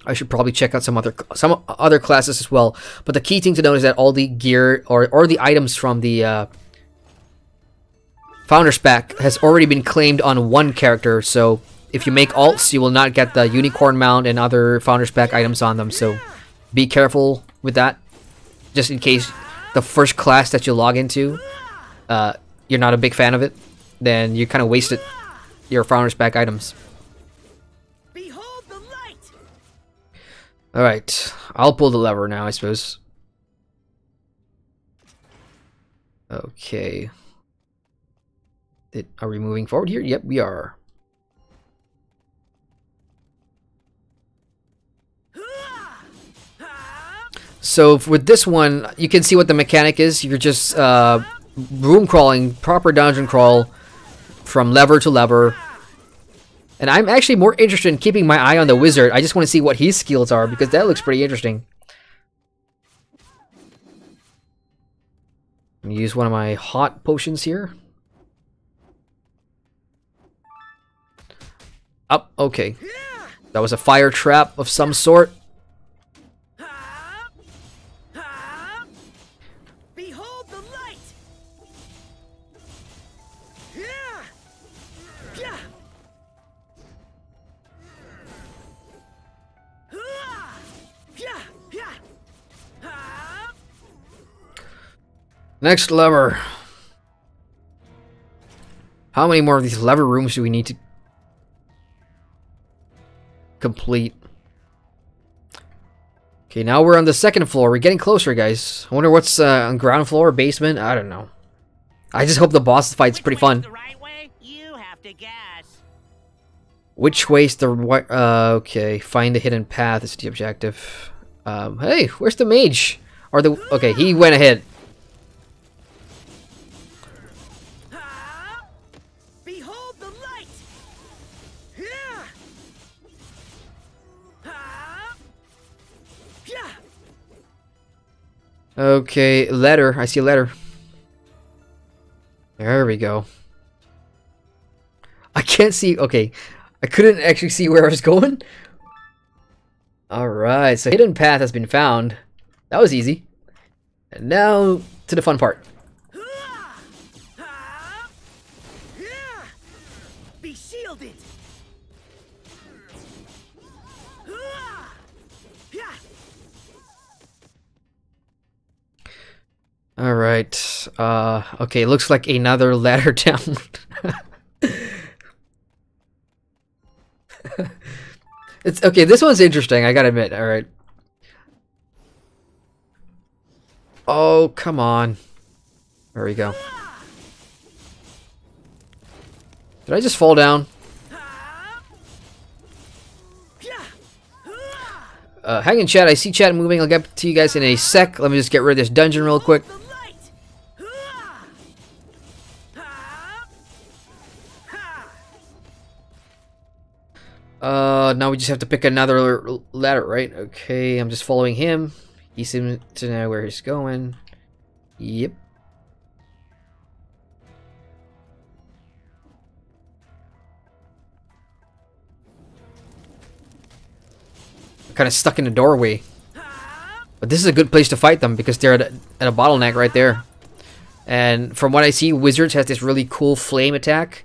[SPEAKER 1] I should probably check out some other classes as well. But the key thing to note is that all the gear or the items from the Founder's Pack has already been claimed on one character, so if you make alts, you will not get the Unicorn Mount and other Founder's Pack items on them, so be careful with that. Just in case the first class that you log into, you're not a big fan of it, then you kind of wasted your Founder's Pack items.
[SPEAKER 4] Behold the light.
[SPEAKER 1] Alright, I'll pull the lever now, I suppose. Okay. Are we moving forward here? Yep, we are. So with this one, you can see what the mechanic is. You're just room crawling, proper dungeon crawl from lever to lever. And I'm actually more interested in keeping my eye on the wizard. I just want to see what his skills are because that looks pretty interesting. I'm gonna use one of my hot potions here. Up, okay. That was a fire trap of some sort.
[SPEAKER 4] Behold the light.
[SPEAKER 1] Next lever. How many more of these lever rooms do we need to complete? Okay, now we're on the 2nd floor. We're getting closer, guys. I wonder what's on ground floor, basement. I don't know. I just hope the boss fight's pretty fun.
[SPEAKER 5] The right way? You have to guess.
[SPEAKER 1] Which way's the right? Okay, find the hidden path is the objective. Hey, where's the mage? Or the okay, he went ahead.
[SPEAKER 4] Behold the light.
[SPEAKER 1] Okay, letter. I see a letter. There we go. I can't see. Okay, I couldn't actually see where I was going. Alright, so hidden path has been found. That was easy. And now to the fun part.
[SPEAKER 4] Be shielded.
[SPEAKER 1] Alright, okay, looks like another ladder down. It's okay, this one's interesting, I gotta admit, alright. Oh, come on. There we go. Did I just fall down? Hang in chat, I see chat moving, I'll get to you guys in a sec. Let me just get rid of this dungeon real quick. Now we just have to pick another ladder, right? Okay, I'm just following him. He seems to know where he's going. Yep. Kind of stuck in the doorway. But this is a good place to fight them because they're at a bottleneck right there. And from what I see, Wizards has this really cool flame attack.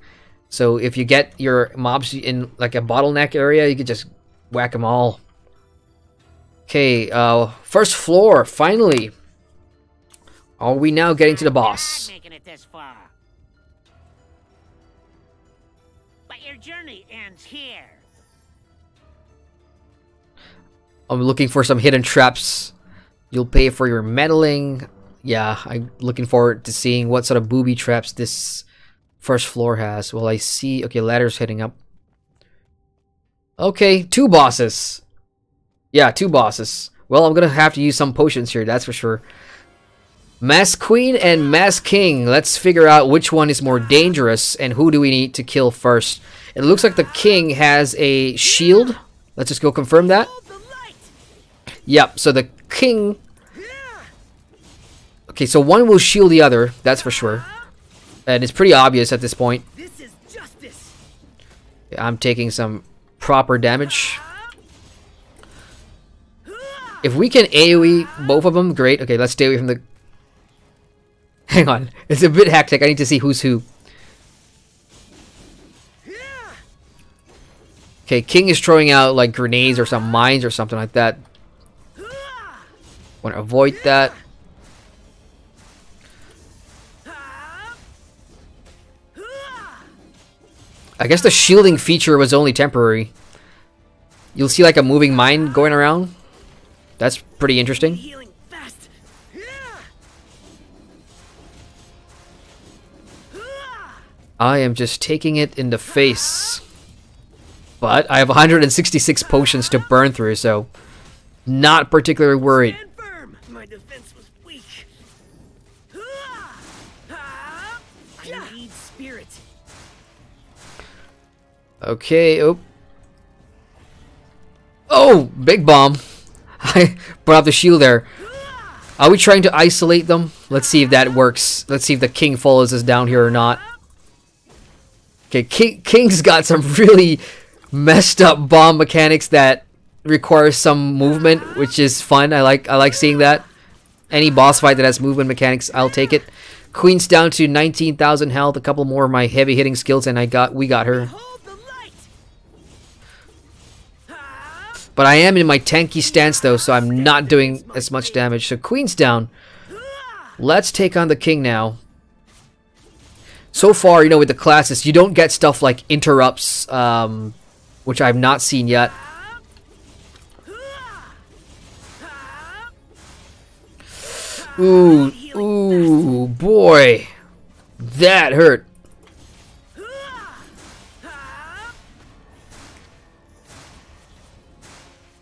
[SPEAKER 1] So if you get your mobs in like a bottleneck area, you can just whack them all. Okay, first floor, finally. Are we now getting to the boss?
[SPEAKER 5] I'm making it this far. But your journey ends here.
[SPEAKER 1] I'm looking for some hidden traps You'll pay for your meddling. Yeah, I'm looking forward to seeing what sort of booby traps this first floor has. Well, I see. Okay, ladder's heading up. Okay, 2 bosses. Yeah, 2 bosses. Well, I'm gonna have to use some potions here, that's for sure. Mask Queen and Mask King. Let's figure out which one is more dangerous and who do we need to kill first. It looks like the King has a shield. Let's just go confirm that. Yep, so the King... Okay, so one will shield the other, that's for sure. And it's pretty obvious at this point.
[SPEAKER 4] This is justice.
[SPEAKER 1] I'm taking some proper damage. If we can AoE both of them, great. Okay, let's stay away from the... Hang on, it's a bit hectic. I need to see who's who. Okay, King is throwing out like grenades or some mines or something like that. Want to avoid that. I guess the shielding feature was only temporary. You'll see like a moving mine going around. That's pretty interesting.
[SPEAKER 4] Healing fast.
[SPEAKER 1] I am just taking it in the face. But I have 166 potions to burn through, so not particularly worried.
[SPEAKER 4] Stand firm. My defense was weak. I need spirit.
[SPEAKER 1] Okay, oh, big bomb. I brought up the shield there. Are we trying to isolate them? Let's see if that works. Let's see if the King follows us down here or not. Okay, King's got some really messed up bomb mechanics that requires some movement, which is fun. I like seeing that. Any boss fight that has movement mechanics, I'll take it. Queen's down to 19,000 health. A couple more of my heavy hitting skills, and we got her.
[SPEAKER 4] Hold the light.
[SPEAKER 1] But I am in my tanky stance though, so I'm not doing as much damage. So Queen's down. Let's take on the King now. So far, you know, with the classes, you don't get stuff like interrupts, which I've not seen yet. Ooh, boy. That hurt.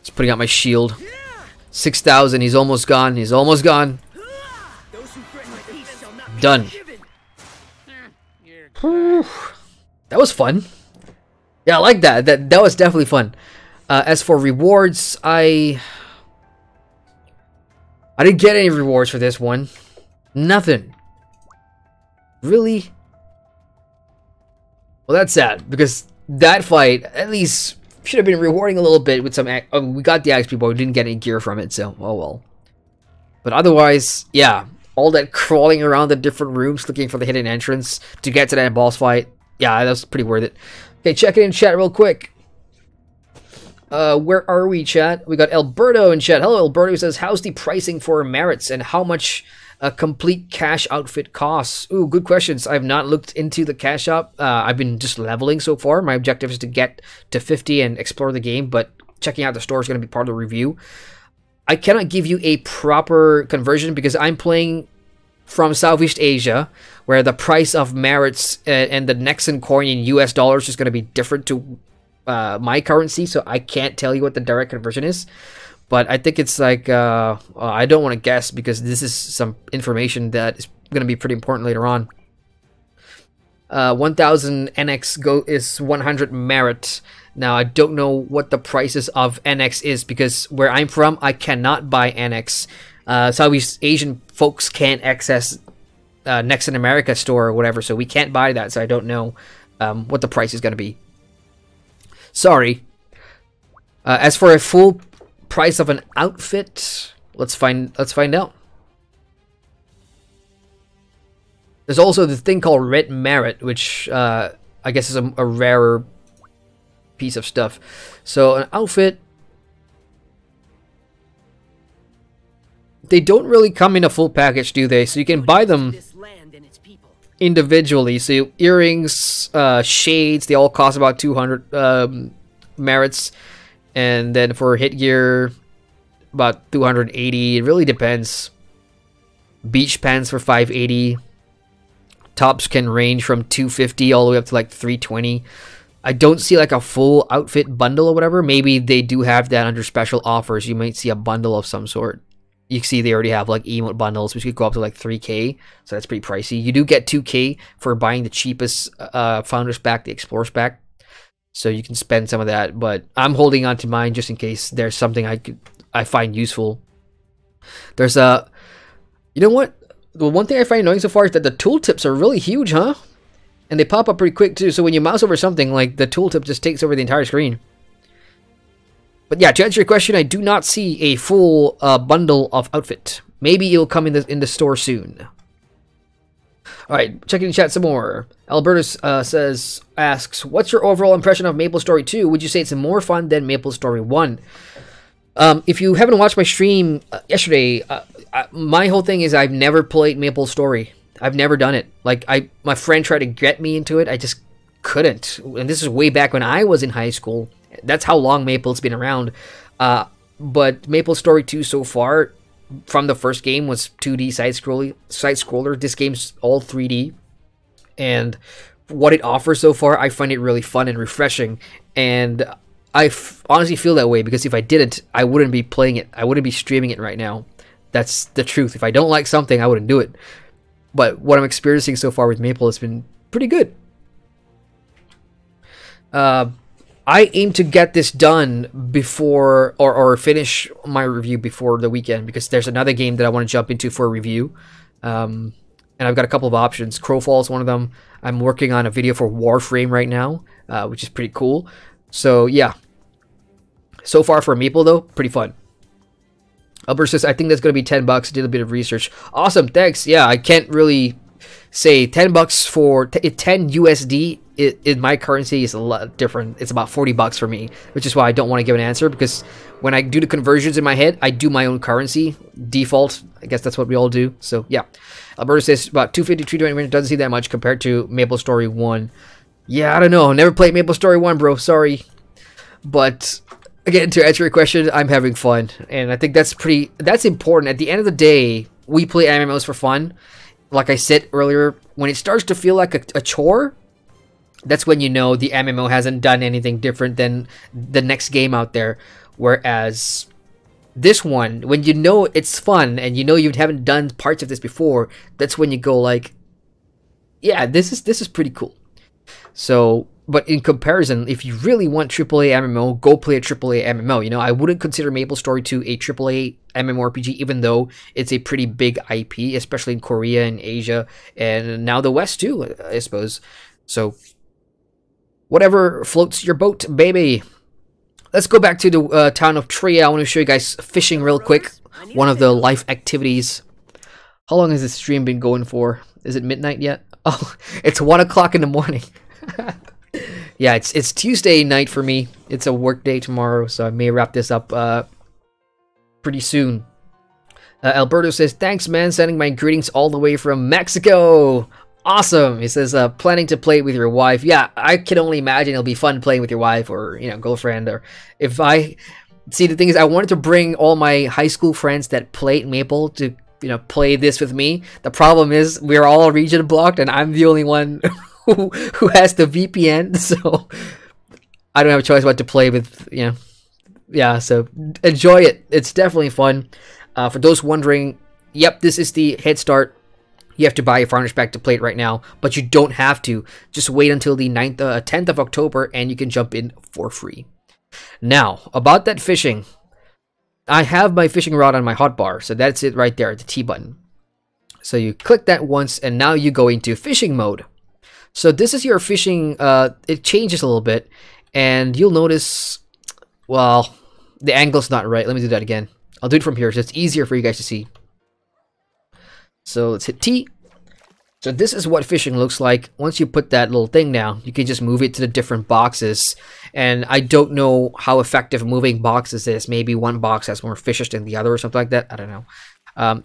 [SPEAKER 1] Just putting out my shield. 6,000, he's almost gone, he's almost gone. Done. That was fun. Yeah, I like that. That was definitely fun. As for rewards, I didn't get any rewards for this one. Nothing. Really? Well, that's sad, because that fight at least should have been rewarding a little bit with some... we got the XP, but we didn't get any gear from it, so oh well. But otherwise, yeah, all that crawling around the different rooms looking for the hidden entrance to get to that boss fight, yeah, that was pretty worth it. Okay, check it in chat real quick. Where are we, chat? We got Alberto in chat. Hello, Alberto. He says, how's the pricing for merits and how much a complete cash outfit costs? Ooh, good questions. I've not looked into the cash up. I've been just leveling so far. My objective is to get to 50 and explore the game, but checking out the store is going to be part of the review. I cannot give you a proper conversion because I'm playing from Southeast Asia, where the price of merits and the Nexon coin in US dollars is going to be different to my currency, so I can't tell you what the direct conversion is. But I think it's like, I don't want to guess because this is some information that is going to be pretty important later on. 1000 NX is 100 merit. Now, I don't know what the prices of NX is because where I'm from, I cannot buy NX. Southeast Asian folks can't access Nexon America store or whatever, so we can't buy that, so I don't know what the price is going to be. Sorry. As for a full price of an outfit, let's find out. There's also the thing called Red Merit, which I guess is a rarer piece of stuff. So an outfit, they don't really come in a full package, do they? So you can buy them individually. So earrings, shades, they all cost about 200 merits. And then for headgear, about 280. It really depends. Beach pants for 580. Tops can range from 250 all the way up to like 320. I don't see like a full outfit bundle or whatever. Maybe they do have that under special offers. You might see a bundle of some sort. You see they already have like emote bundles, which could go up to like 3K. So that's pretty pricey. You do get 2K for buying the cheapest Founders Pack, the Explorers Pack. So you can spend some of that. But I'm holding on to mine just in case there's something I find useful. There's a... You know what? The one thing I find annoying so far is that the tooltips are really huge, huh? And they pop up pretty quick too, so when you mouse over something, like, the tooltip just takes over the entire screen. But yeah, to answer your question, I do not see a full bundle of outfit. Maybe it'll come in the store soon. Alright, checking the chat some more. Albertus asks, what's your overall impression of MapleStory 2? Would you say it's more fun than MapleStory 1? If you haven't watched my stream yesterday, my whole thing is I've never played MapleStory. I've never done it. Like, my friend tried to get me into it. I just couldn't. And this is way back when I was in high school. That's how long Maple's been around. But MapleStory 2 so far, from the first game, was 2D side-scroller. This game's all 3D. And what it offers so far, I find it really fun and refreshing. And I honestly feel that way, because if I didn't, I wouldn't be playing it. I wouldn't be streaming it right now. That's the truth. If I don't like something, I wouldn't do it. But what I'm experiencing so far with Maple has been pretty good. I aim to get this done before, or finish my review before the weekend, because there's another game that I want to jump into for a review. And I've got a couple of options. Crowfall is one of them. I'm working on a video for Warframe right now, which is pretty cool. So yeah. So far for Maple though, pretty fun. Albert says, I think that's going to be $10. Did a bit of research. Awesome, thanks. Yeah, I can't really say $10 for 10 USD in my currency is a lot different. It's about $40 for me, which is why I don't want to give an answer, because when I do the conversions in my head, I do my own currency default. I guess that's what we all do. So yeah, Alberto says about 250, 320. Doesn't seem that much compared to MapleStory 1. Yeah, I don't know. Never played MapleStory 1, bro. Sorry, but again, to answer your question, I'm having fun, and I think that's important. At the end of the day, we play MMOs for fun. Like I said earlier, when it starts to feel like a chore, that's when you know the MMO hasn't done anything different than the next game out there. Whereas this one, when you know it's fun and you know you haven't done parts of this before, that's when you go like, yeah, this is pretty cool. So, but in comparison, if you really want AAA MMO, go play a AAA MMO. You know, I wouldn't consider MapleStory 2 a AAA MMORPG, even though it's a pretty big IP, especially in Korea and Asia, and now the West too, I suppose. So, whatever floats your boat, baby. Let's go back to the town of Tria. I want to show you guys fishing real quick. One of the life activities. How long has this stream been going for? Is it midnight yet? Oh, it's 1 o'clock in the morning. Yeah, it's Tuesday night for me. It's a work day tomorrow, so I may wrap this up pretty soon. Alberto says, thanks, man. Sending my greetings all the way from Mexico. Awesome. He says, planning to play with your wife. Yeah, I can only imagine it'll be fun playing with your wife or, you know, girlfriend. Or if I... See, the thing is, I wanted to bring all my high school friends that played Maple to, you know, play this with me. The problem is, we're all region blocked, and I'm the only one who has the VPN, so I don't have a choice but to play with, you know. Yeah, so enjoy it. It's definitely fun. For those wondering, yep, this is the head start. You have to buy a Founders Pack to play it right now, but you don't have to. Just wait until the 10th of October, and you can jump in for free. Now, about that fishing, I have my fishing rod on my hotbar, so that's it right there, the T button. So you click that once, and now you go into fishing mode. So this is your fishing, it changes a little bit, and you'll notice, well, the angle's not right. Let me do that again. I'll do it from here, so it's easier for you guys to see. So let's hit T. So this is what fishing looks like. Once you put that little thing down, you can just move it to the different boxes. And I don't know how effective moving boxes is. Maybe one box has more fishes than the other or something like that. I don't know.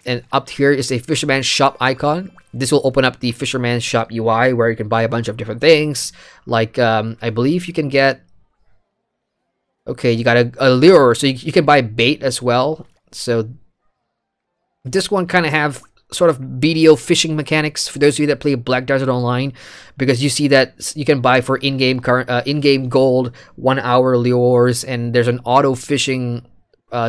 [SPEAKER 1] And up here is a Fisherman's Shop icon. This will open up the Fisherman's Shop UI where you can buy a bunch of different things. Like, I believe you can get... Okay, you got a lure, so you can buy bait as well. So this one kind of have sort of BDO fishing mechanics for those of you that play Black Desert Online, because you see that you can buy for in-game gold 1 hour lures, and there's an auto fishing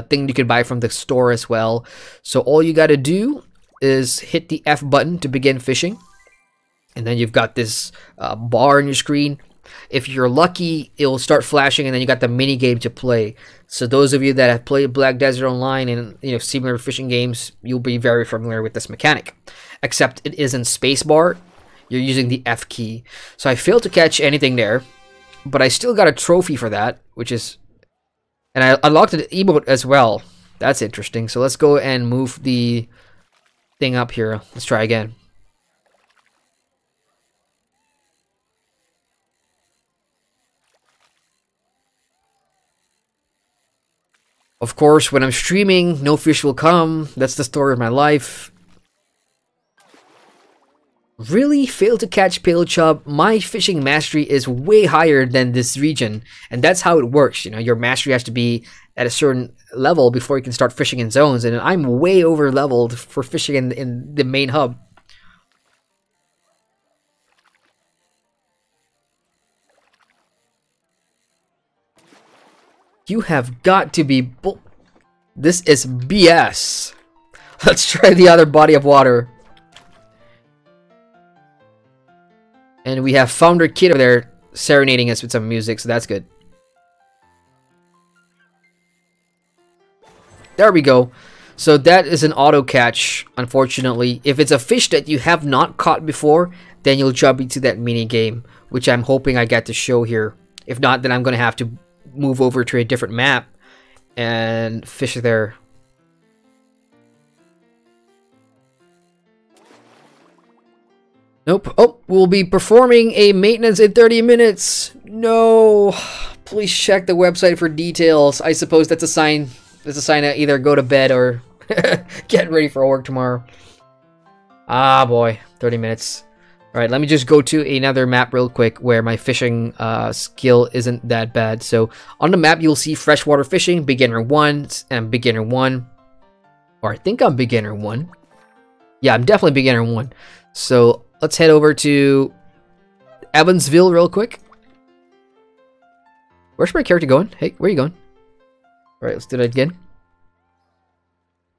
[SPEAKER 1] thing you can buy from the store as well. So all you got to do is hit the F button to begin fishing, and then you've got this bar on your screen. If you're lucky, it will start flashing, and then you got the mini game to play. So those of you that have played Black Desert Online and similar fishing games, you'll be very familiar with this mechanic. Except it isn't spacebar; you're using the F key. So I failed to catch anything there, but I still got a trophy for that, which is, and I unlocked an emote as well. That's interesting. So let's go and move the thing up here. Let's try again. Of course, when I'm streaming, no fish will come. That's the story of my life. Really failed to catch pale chub. My fishing mastery is way higher than this region, and that's how it works. Your mastery has to be at a certain level before you can start fishing in zones, and I'm way over leveled for fishing in the main hub. You have got to be This is BS. Let's try the other body of water. And we have Founder Kid over there serenading us with some music, so that's good. There we go. So that is an auto catch, unfortunately. If it's a fish that you have not caught before, then you'll jump into that mini game, which I'm hoping I get to show here. If not, then I'm going to have to move over to a different map and fish there. Nope. Oh, we'll be performing a maintenance in 30 minutes. No. Please check the website for details. I suppose that's a sign. That's a sign to either go to bed or get ready for work tomorrow. Ah, boy. 30 minutes. Alright, let me just go to another map real quick where my fishing skill isn't that bad. So, on the map, you'll see freshwater fishing, beginner 1, and beginner 1. Or I think I'm beginner 1. Yeah, I'm definitely beginner 1. So, let's head over to Evansville real quick. Where's my character going? Hey, where are you going? Alright, let's do that again.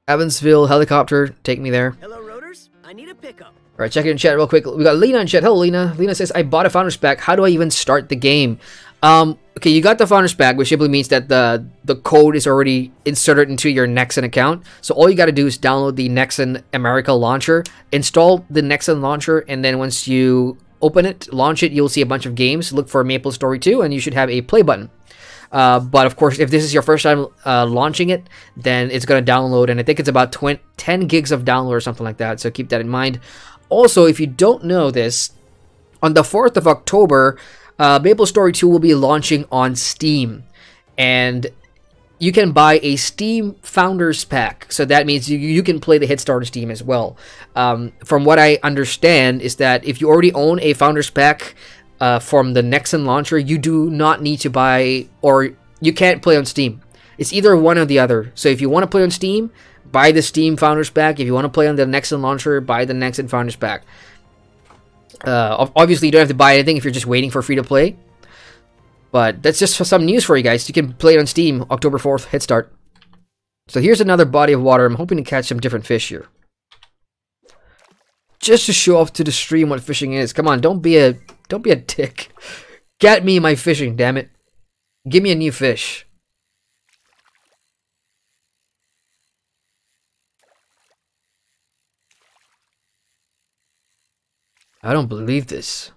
[SPEAKER 1] Evansville, helicopter, take me there.
[SPEAKER 4] Hello, Rotors. I need a pickup.
[SPEAKER 1] Alright, check it in chat real quick. We got Lena in chat. Hello, Lena. Lena says, I bought a Founder's Pack. How do I even start the game? Okay, you got the Founder's Pack, which simply means that the code is already inserted into your Nexon account. So all you got to do is download the Nexon America launcher, install the Nexon launcher, and then once you open it, launch it, you'll see a bunch of games. Look for MapleStory 2, and you should have a play button. But of course, if this is your first time launching it, then it's going to download, and I think it's about 10 gigs of download or something like that, so keep that in mind. Also, if you don't know this, on the 4th of October, MapleStory 2 will be launching on Steam, and you can buy a Steam Founders Pack, so that means you can play the Hitstarter Steam as well. From what I understand is that if you already own a Founders Pack from the Nexon launcher, you do not need to buy, or you can't play on Steam. It's either one or the other. So if you want to play on Steam, buy the Steam Founders Pack. If you want to play on the Nexon launcher, buy the Nexon Founders Pack. Obviously, you don't have to buy anything if you're just waiting for free to play. But that's just some news for you guys. You can play it on Steam, October 4th, hit start. So here's another body of water. I'm hoping to catch some different fish here. Just to show off to the stream what fishing is. Come on, don't be a dick. Get me my fishing, damn it. Give me a new fish. I don't believe this.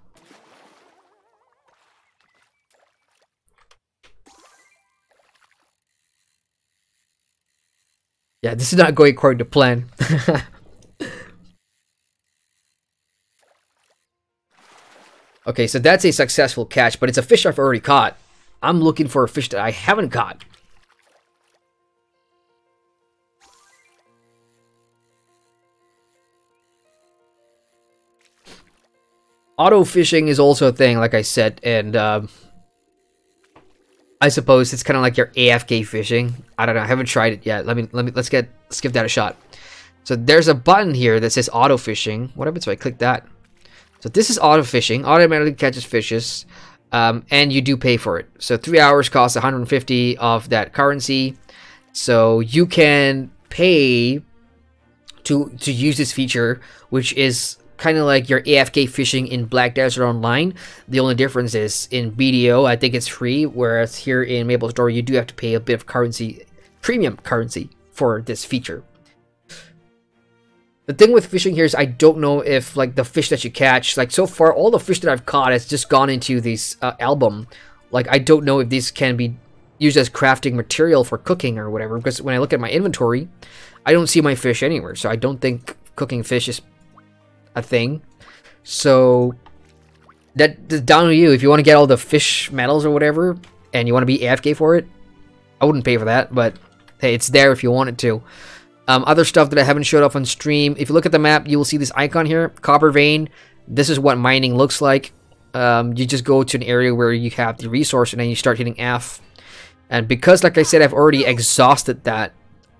[SPEAKER 1] Yeah, this is not going according to plan. Okay, so that's a successful catch, but it's a fish I've already caught. I'm looking for a fish that I haven't caught. Auto fishing is also a thing, like I said, and I suppose it's kind of like your AFK fishing. I don't know. I haven't tried it yet. Let's give that a shot. So there's a button here that says auto fishing. What happens if I click that? So this is auto fishing. Automatically catches fishes, and you do pay for it. So 3 hours costs 150 of that currency. So you can pay to use this feature, which is kind of like your AFK fishing in Black Desert Online. The only difference is in BDO, I think it's free, whereas here in MapleStory, you do have to pay a bit of currency, premium currency, for this feature. The thing with fishing here is I don't know if like the fish that you catch, like so far all the fish that I've caught has just gone into this album. Like I don't know if these can be used as crafting material for cooking or whatever, because when I look at my inventory, I don't see my fish anywhere. So I don't think cooking fish is a thing. So that's down to you. If you want to get all the fish medals or whatever and you want to be AFK for it, I wouldn't pay for that, but hey, it's there if you wanted to. Other stuff that I haven't showed off on stream. If you look at the map, you will see this icon here, copper vein. This is what mining looks like. You just go to an area where you have the resource and then you start hitting F. And because, like I said, I've already exhausted that,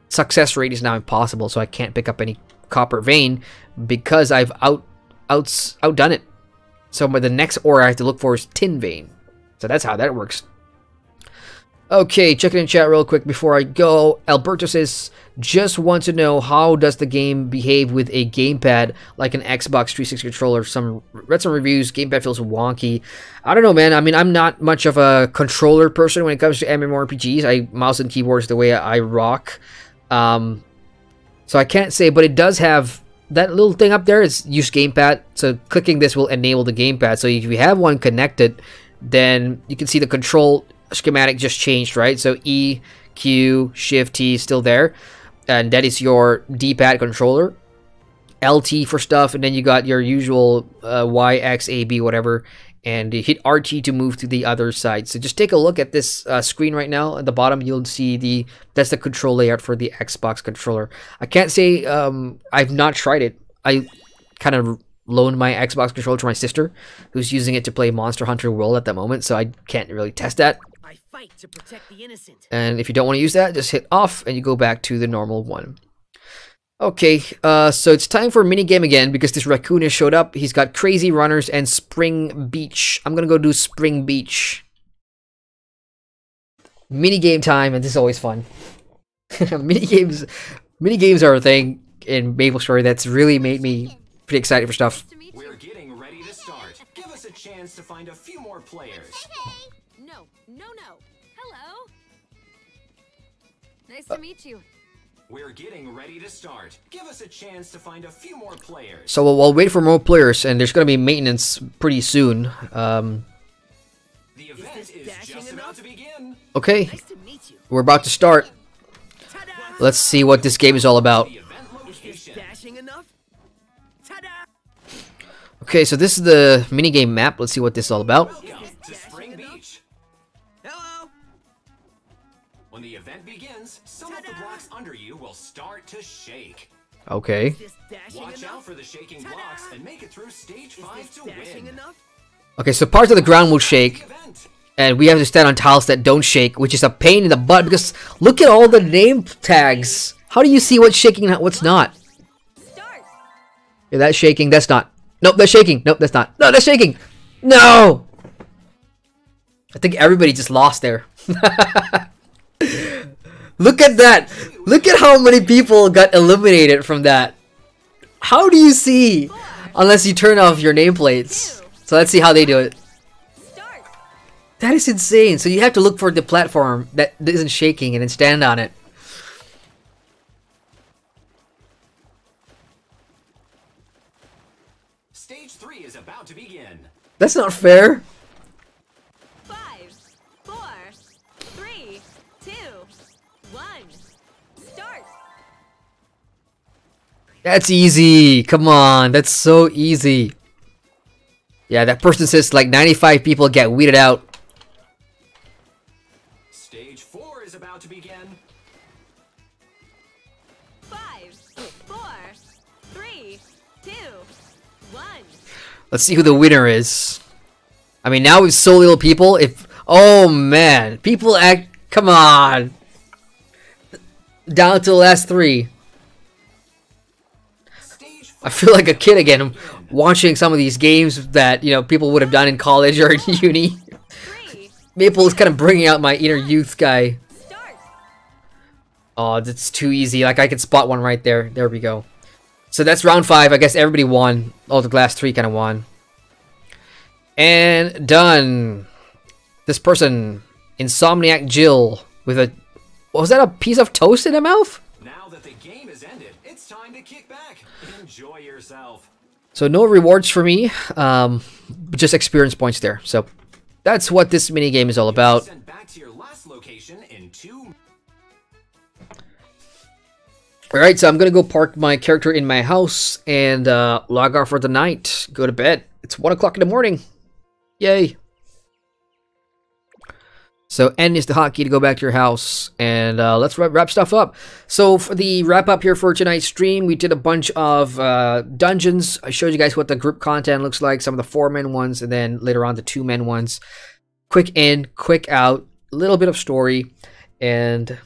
[SPEAKER 1] success rate is now impossible, so I can't pick up any copper vein because I've outdone it. So the next ore I have to look for is tin vein. So that's how that works. Okay, checking in chat real quick before I go. Alberto says, just want to know, how does the game behave with a gamepad like an Xbox 360 controller? Read some reviews, gamepad feels wonky. I don't know, man. I mean, I'm not much of a controller person when it comes to MMORPGs. Mouse and keyboard is the way I rock. So I can't say, but it does have that little thing up there. Is use gamepad. So clicking this will enable the gamepad. So if you have one connected, then you can see the control schematic just changed, right? So E, Q, Shift, T is still there, and that is your D-pad controller. LT for stuff, and then you got your usual Y, X, A, B, whatever, and you hit RT to move to the other side. So just take a look at this screen right now. At the bottom, you'll see that's the control layout for the Xbox controller. I can't say I've not tried it. I kind of loaned my Xbox controller to my sister, who's using it to play Monster Hunter World at the moment, so I can't really test that.
[SPEAKER 5] I fight to protect the innocent.
[SPEAKER 1] And if you don't want to use that, just hit off and you go back to the normal one. Okay, so it's time for a minigame again because this raccoon has showed up. He's got crazy runners and Spring Beach. I'm gonna go do Spring Beach. Minigame time, and this is always fun. Minigames are a thing in MapleStory that's really made me pretty excited for stuff.
[SPEAKER 8] We're getting ready to start. Give us a chance to find a few more players.
[SPEAKER 7] Hey! No. Hello. Nice to meet you.
[SPEAKER 8] We're getting ready to start. Give us a chance to find a few more players.
[SPEAKER 1] So we'll wait for more players, and there's gonna be maintenance pretty soon.
[SPEAKER 8] The event is just about to begin.
[SPEAKER 1] Okay,
[SPEAKER 5] Nice to meet you.
[SPEAKER 1] we're about to start. Let's see what this game is all about.
[SPEAKER 8] The event
[SPEAKER 5] Is this
[SPEAKER 8] location.
[SPEAKER 5] dashing enough? Ta-da!
[SPEAKER 1] Okay, so this is the minigame map. Let's see what this is all about.
[SPEAKER 8] Welcome to Spring Beach.
[SPEAKER 5] Hello.
[SPEAKER 8] When the event begins, some of the blocks under you will start to shake.
[SPEAKER 1] Okay.
[SPEAKER 5] Is this dashing
[SPEAKER 8] Watch
[SPEAKER 5] enough?
[SPEAKER 8] out for the shaking blocks and make it through stage
[SPEAKER 5] Is
[SPEAKER 8] 5
[SPEAKER 5] this
[SPEAKER 8] to
[SPEAKER 5] dashing
[SPEAKER 8] win.
[SPEAKER 5] enough?
[SPEAKER 1] Okay, so parts of the ground will shake,
[SPEAKER 8] Event.
[SPEAKER 1] and we have to stand on tiles that don't shake, which is a pain in the butt because look at all the name tags. How do you see what's shaking and what's not?
[SPEAKER 7] Start.
[SPEAKER 1] Yeah, that's shaking. That's not. Nope, that's shaking. Nope, that's not. No, that's shaking. No! I think everybody just lost there. Look at that. Look at how many people got eliminated from that. How do you see? Unless you turn off your nameplates. So let's see how they do it.
[SPEAKER 7] Start.
[SPEAKER 1] That is insane. So you have to look for the platform that isn't shaking and then stand on it.
[SPEAKER 8] Stage 3 is about to begin.
[SPEAKER 1] That's not fair.
[SPEAKER 7] 5, 4, 3, 2, 1. Start.
[SPEAKER 1] That's easy. Come on. That's so easy. Yeah, that person says like 95 people get weeded out.
[SPEAKER 8] Stage 4 is about to begin.
[SPEAKER 7] 5, 4, 3, 2, 1.
[SPEAKER 1] Let's see who the winner is. I mean, now with so little people, if Oh man, people act. Come on. Down to the last 3. I feel like a kid again, watching some of these games that people would have done in college or in uni. Maple is kind of bringing out my inner youth guy. Oh, that's too easy. Like I could spot one right there. There we go. So that's round 5. I guess everybody won. Oh, the last 3 kind of won. And done. This person, Insomniac Jill, with a... Was that a piece of toast in her mouth?
[SPEAKER 8] Now that the game is ended, it's time to kick back. Enjoy yourself.
[SPEAKER 1] So no rewards for me, just experience points there. So that's what this minigame is all about.
[SPEAKER 8] Send back to your last location in 2.
[SPEAKER 1] Alright, so I'm gonna go park my character in my house and log off for the night. Go to bed. It's 1 o'clock in the morning. Yay. So N is the hotkey to go back to your house, and let's wrap stuff up. So for the wrap up here for tonight's stream, we did a bunch of dungeons. I showed you guys what the group content looks like, some of the 4-man ones, and then later on the 2-man ones. Quick in, quick out, a little bit of story, and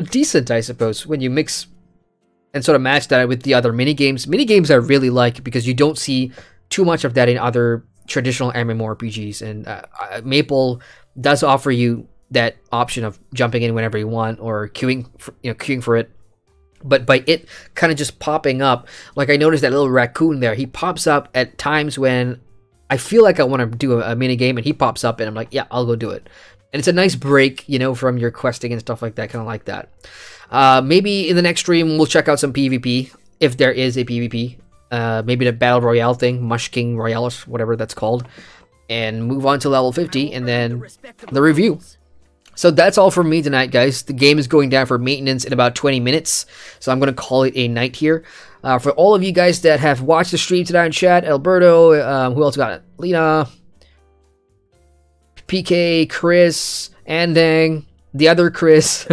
[SPEAKER 1] decent, I suppose, when you mix and sort of match that with the other minigames. Minigames I really like because you don't see too much of that in other traditional MMORPGs, and Maple does offer you that option of jumping in whenever you want or queuing for it. But by it kind of just popping up, like I noticed that little raccoon there, he pops up at times when I feel like I want to do a mini game, and he pops up and I'm like, yeah, I'll go do it. And it's a nice break, from your questing and stuff like that, kind of like that. Maybe in the next stream we'll check out some PvP, if there is a PvP. Maybe the Battle Royale thing, Mush King Royale, whatever that's called. And move on to level 50, and then the review. So that's all from me tonight, guys. The game is going down for maintenance in about 20 minutes, so I'm going to call it a night here. For all of you guys that have watched the stream tonight in chat, Alberto, who else got it? Lena, PK, Chris, Andang, the other Chris.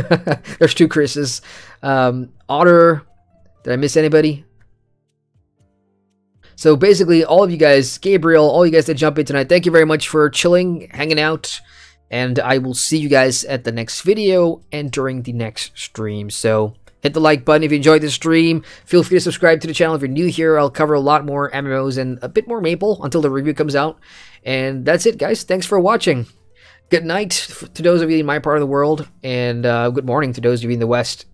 [SPEAKER 1] There's 2 Chris's. Otter. Did I miss anybody? So basically, all of you guys, Gabriel, all you guys that jump in tonight, thank you very much for chilling, hanging out, and I will see you guys at the next video and during the next stream. So hit the like button if you enjoyed this stream. Feel free to subscribe to the channel if you're new here. I'll cover a lot more MMOs and a bit more Maple until the review comes out. And that's it, guys. Thanks for watching. Good night to those of you in my part of the world, and good morning to those of you in the West.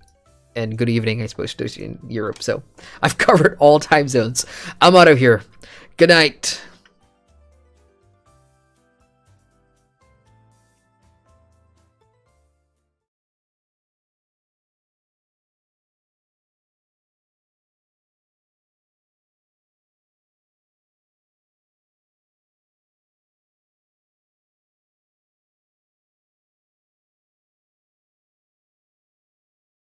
[SPEAKER 1] And good evening, I suppose, to those in Europe. So I've covered all time zones. I'm out of here. Good night.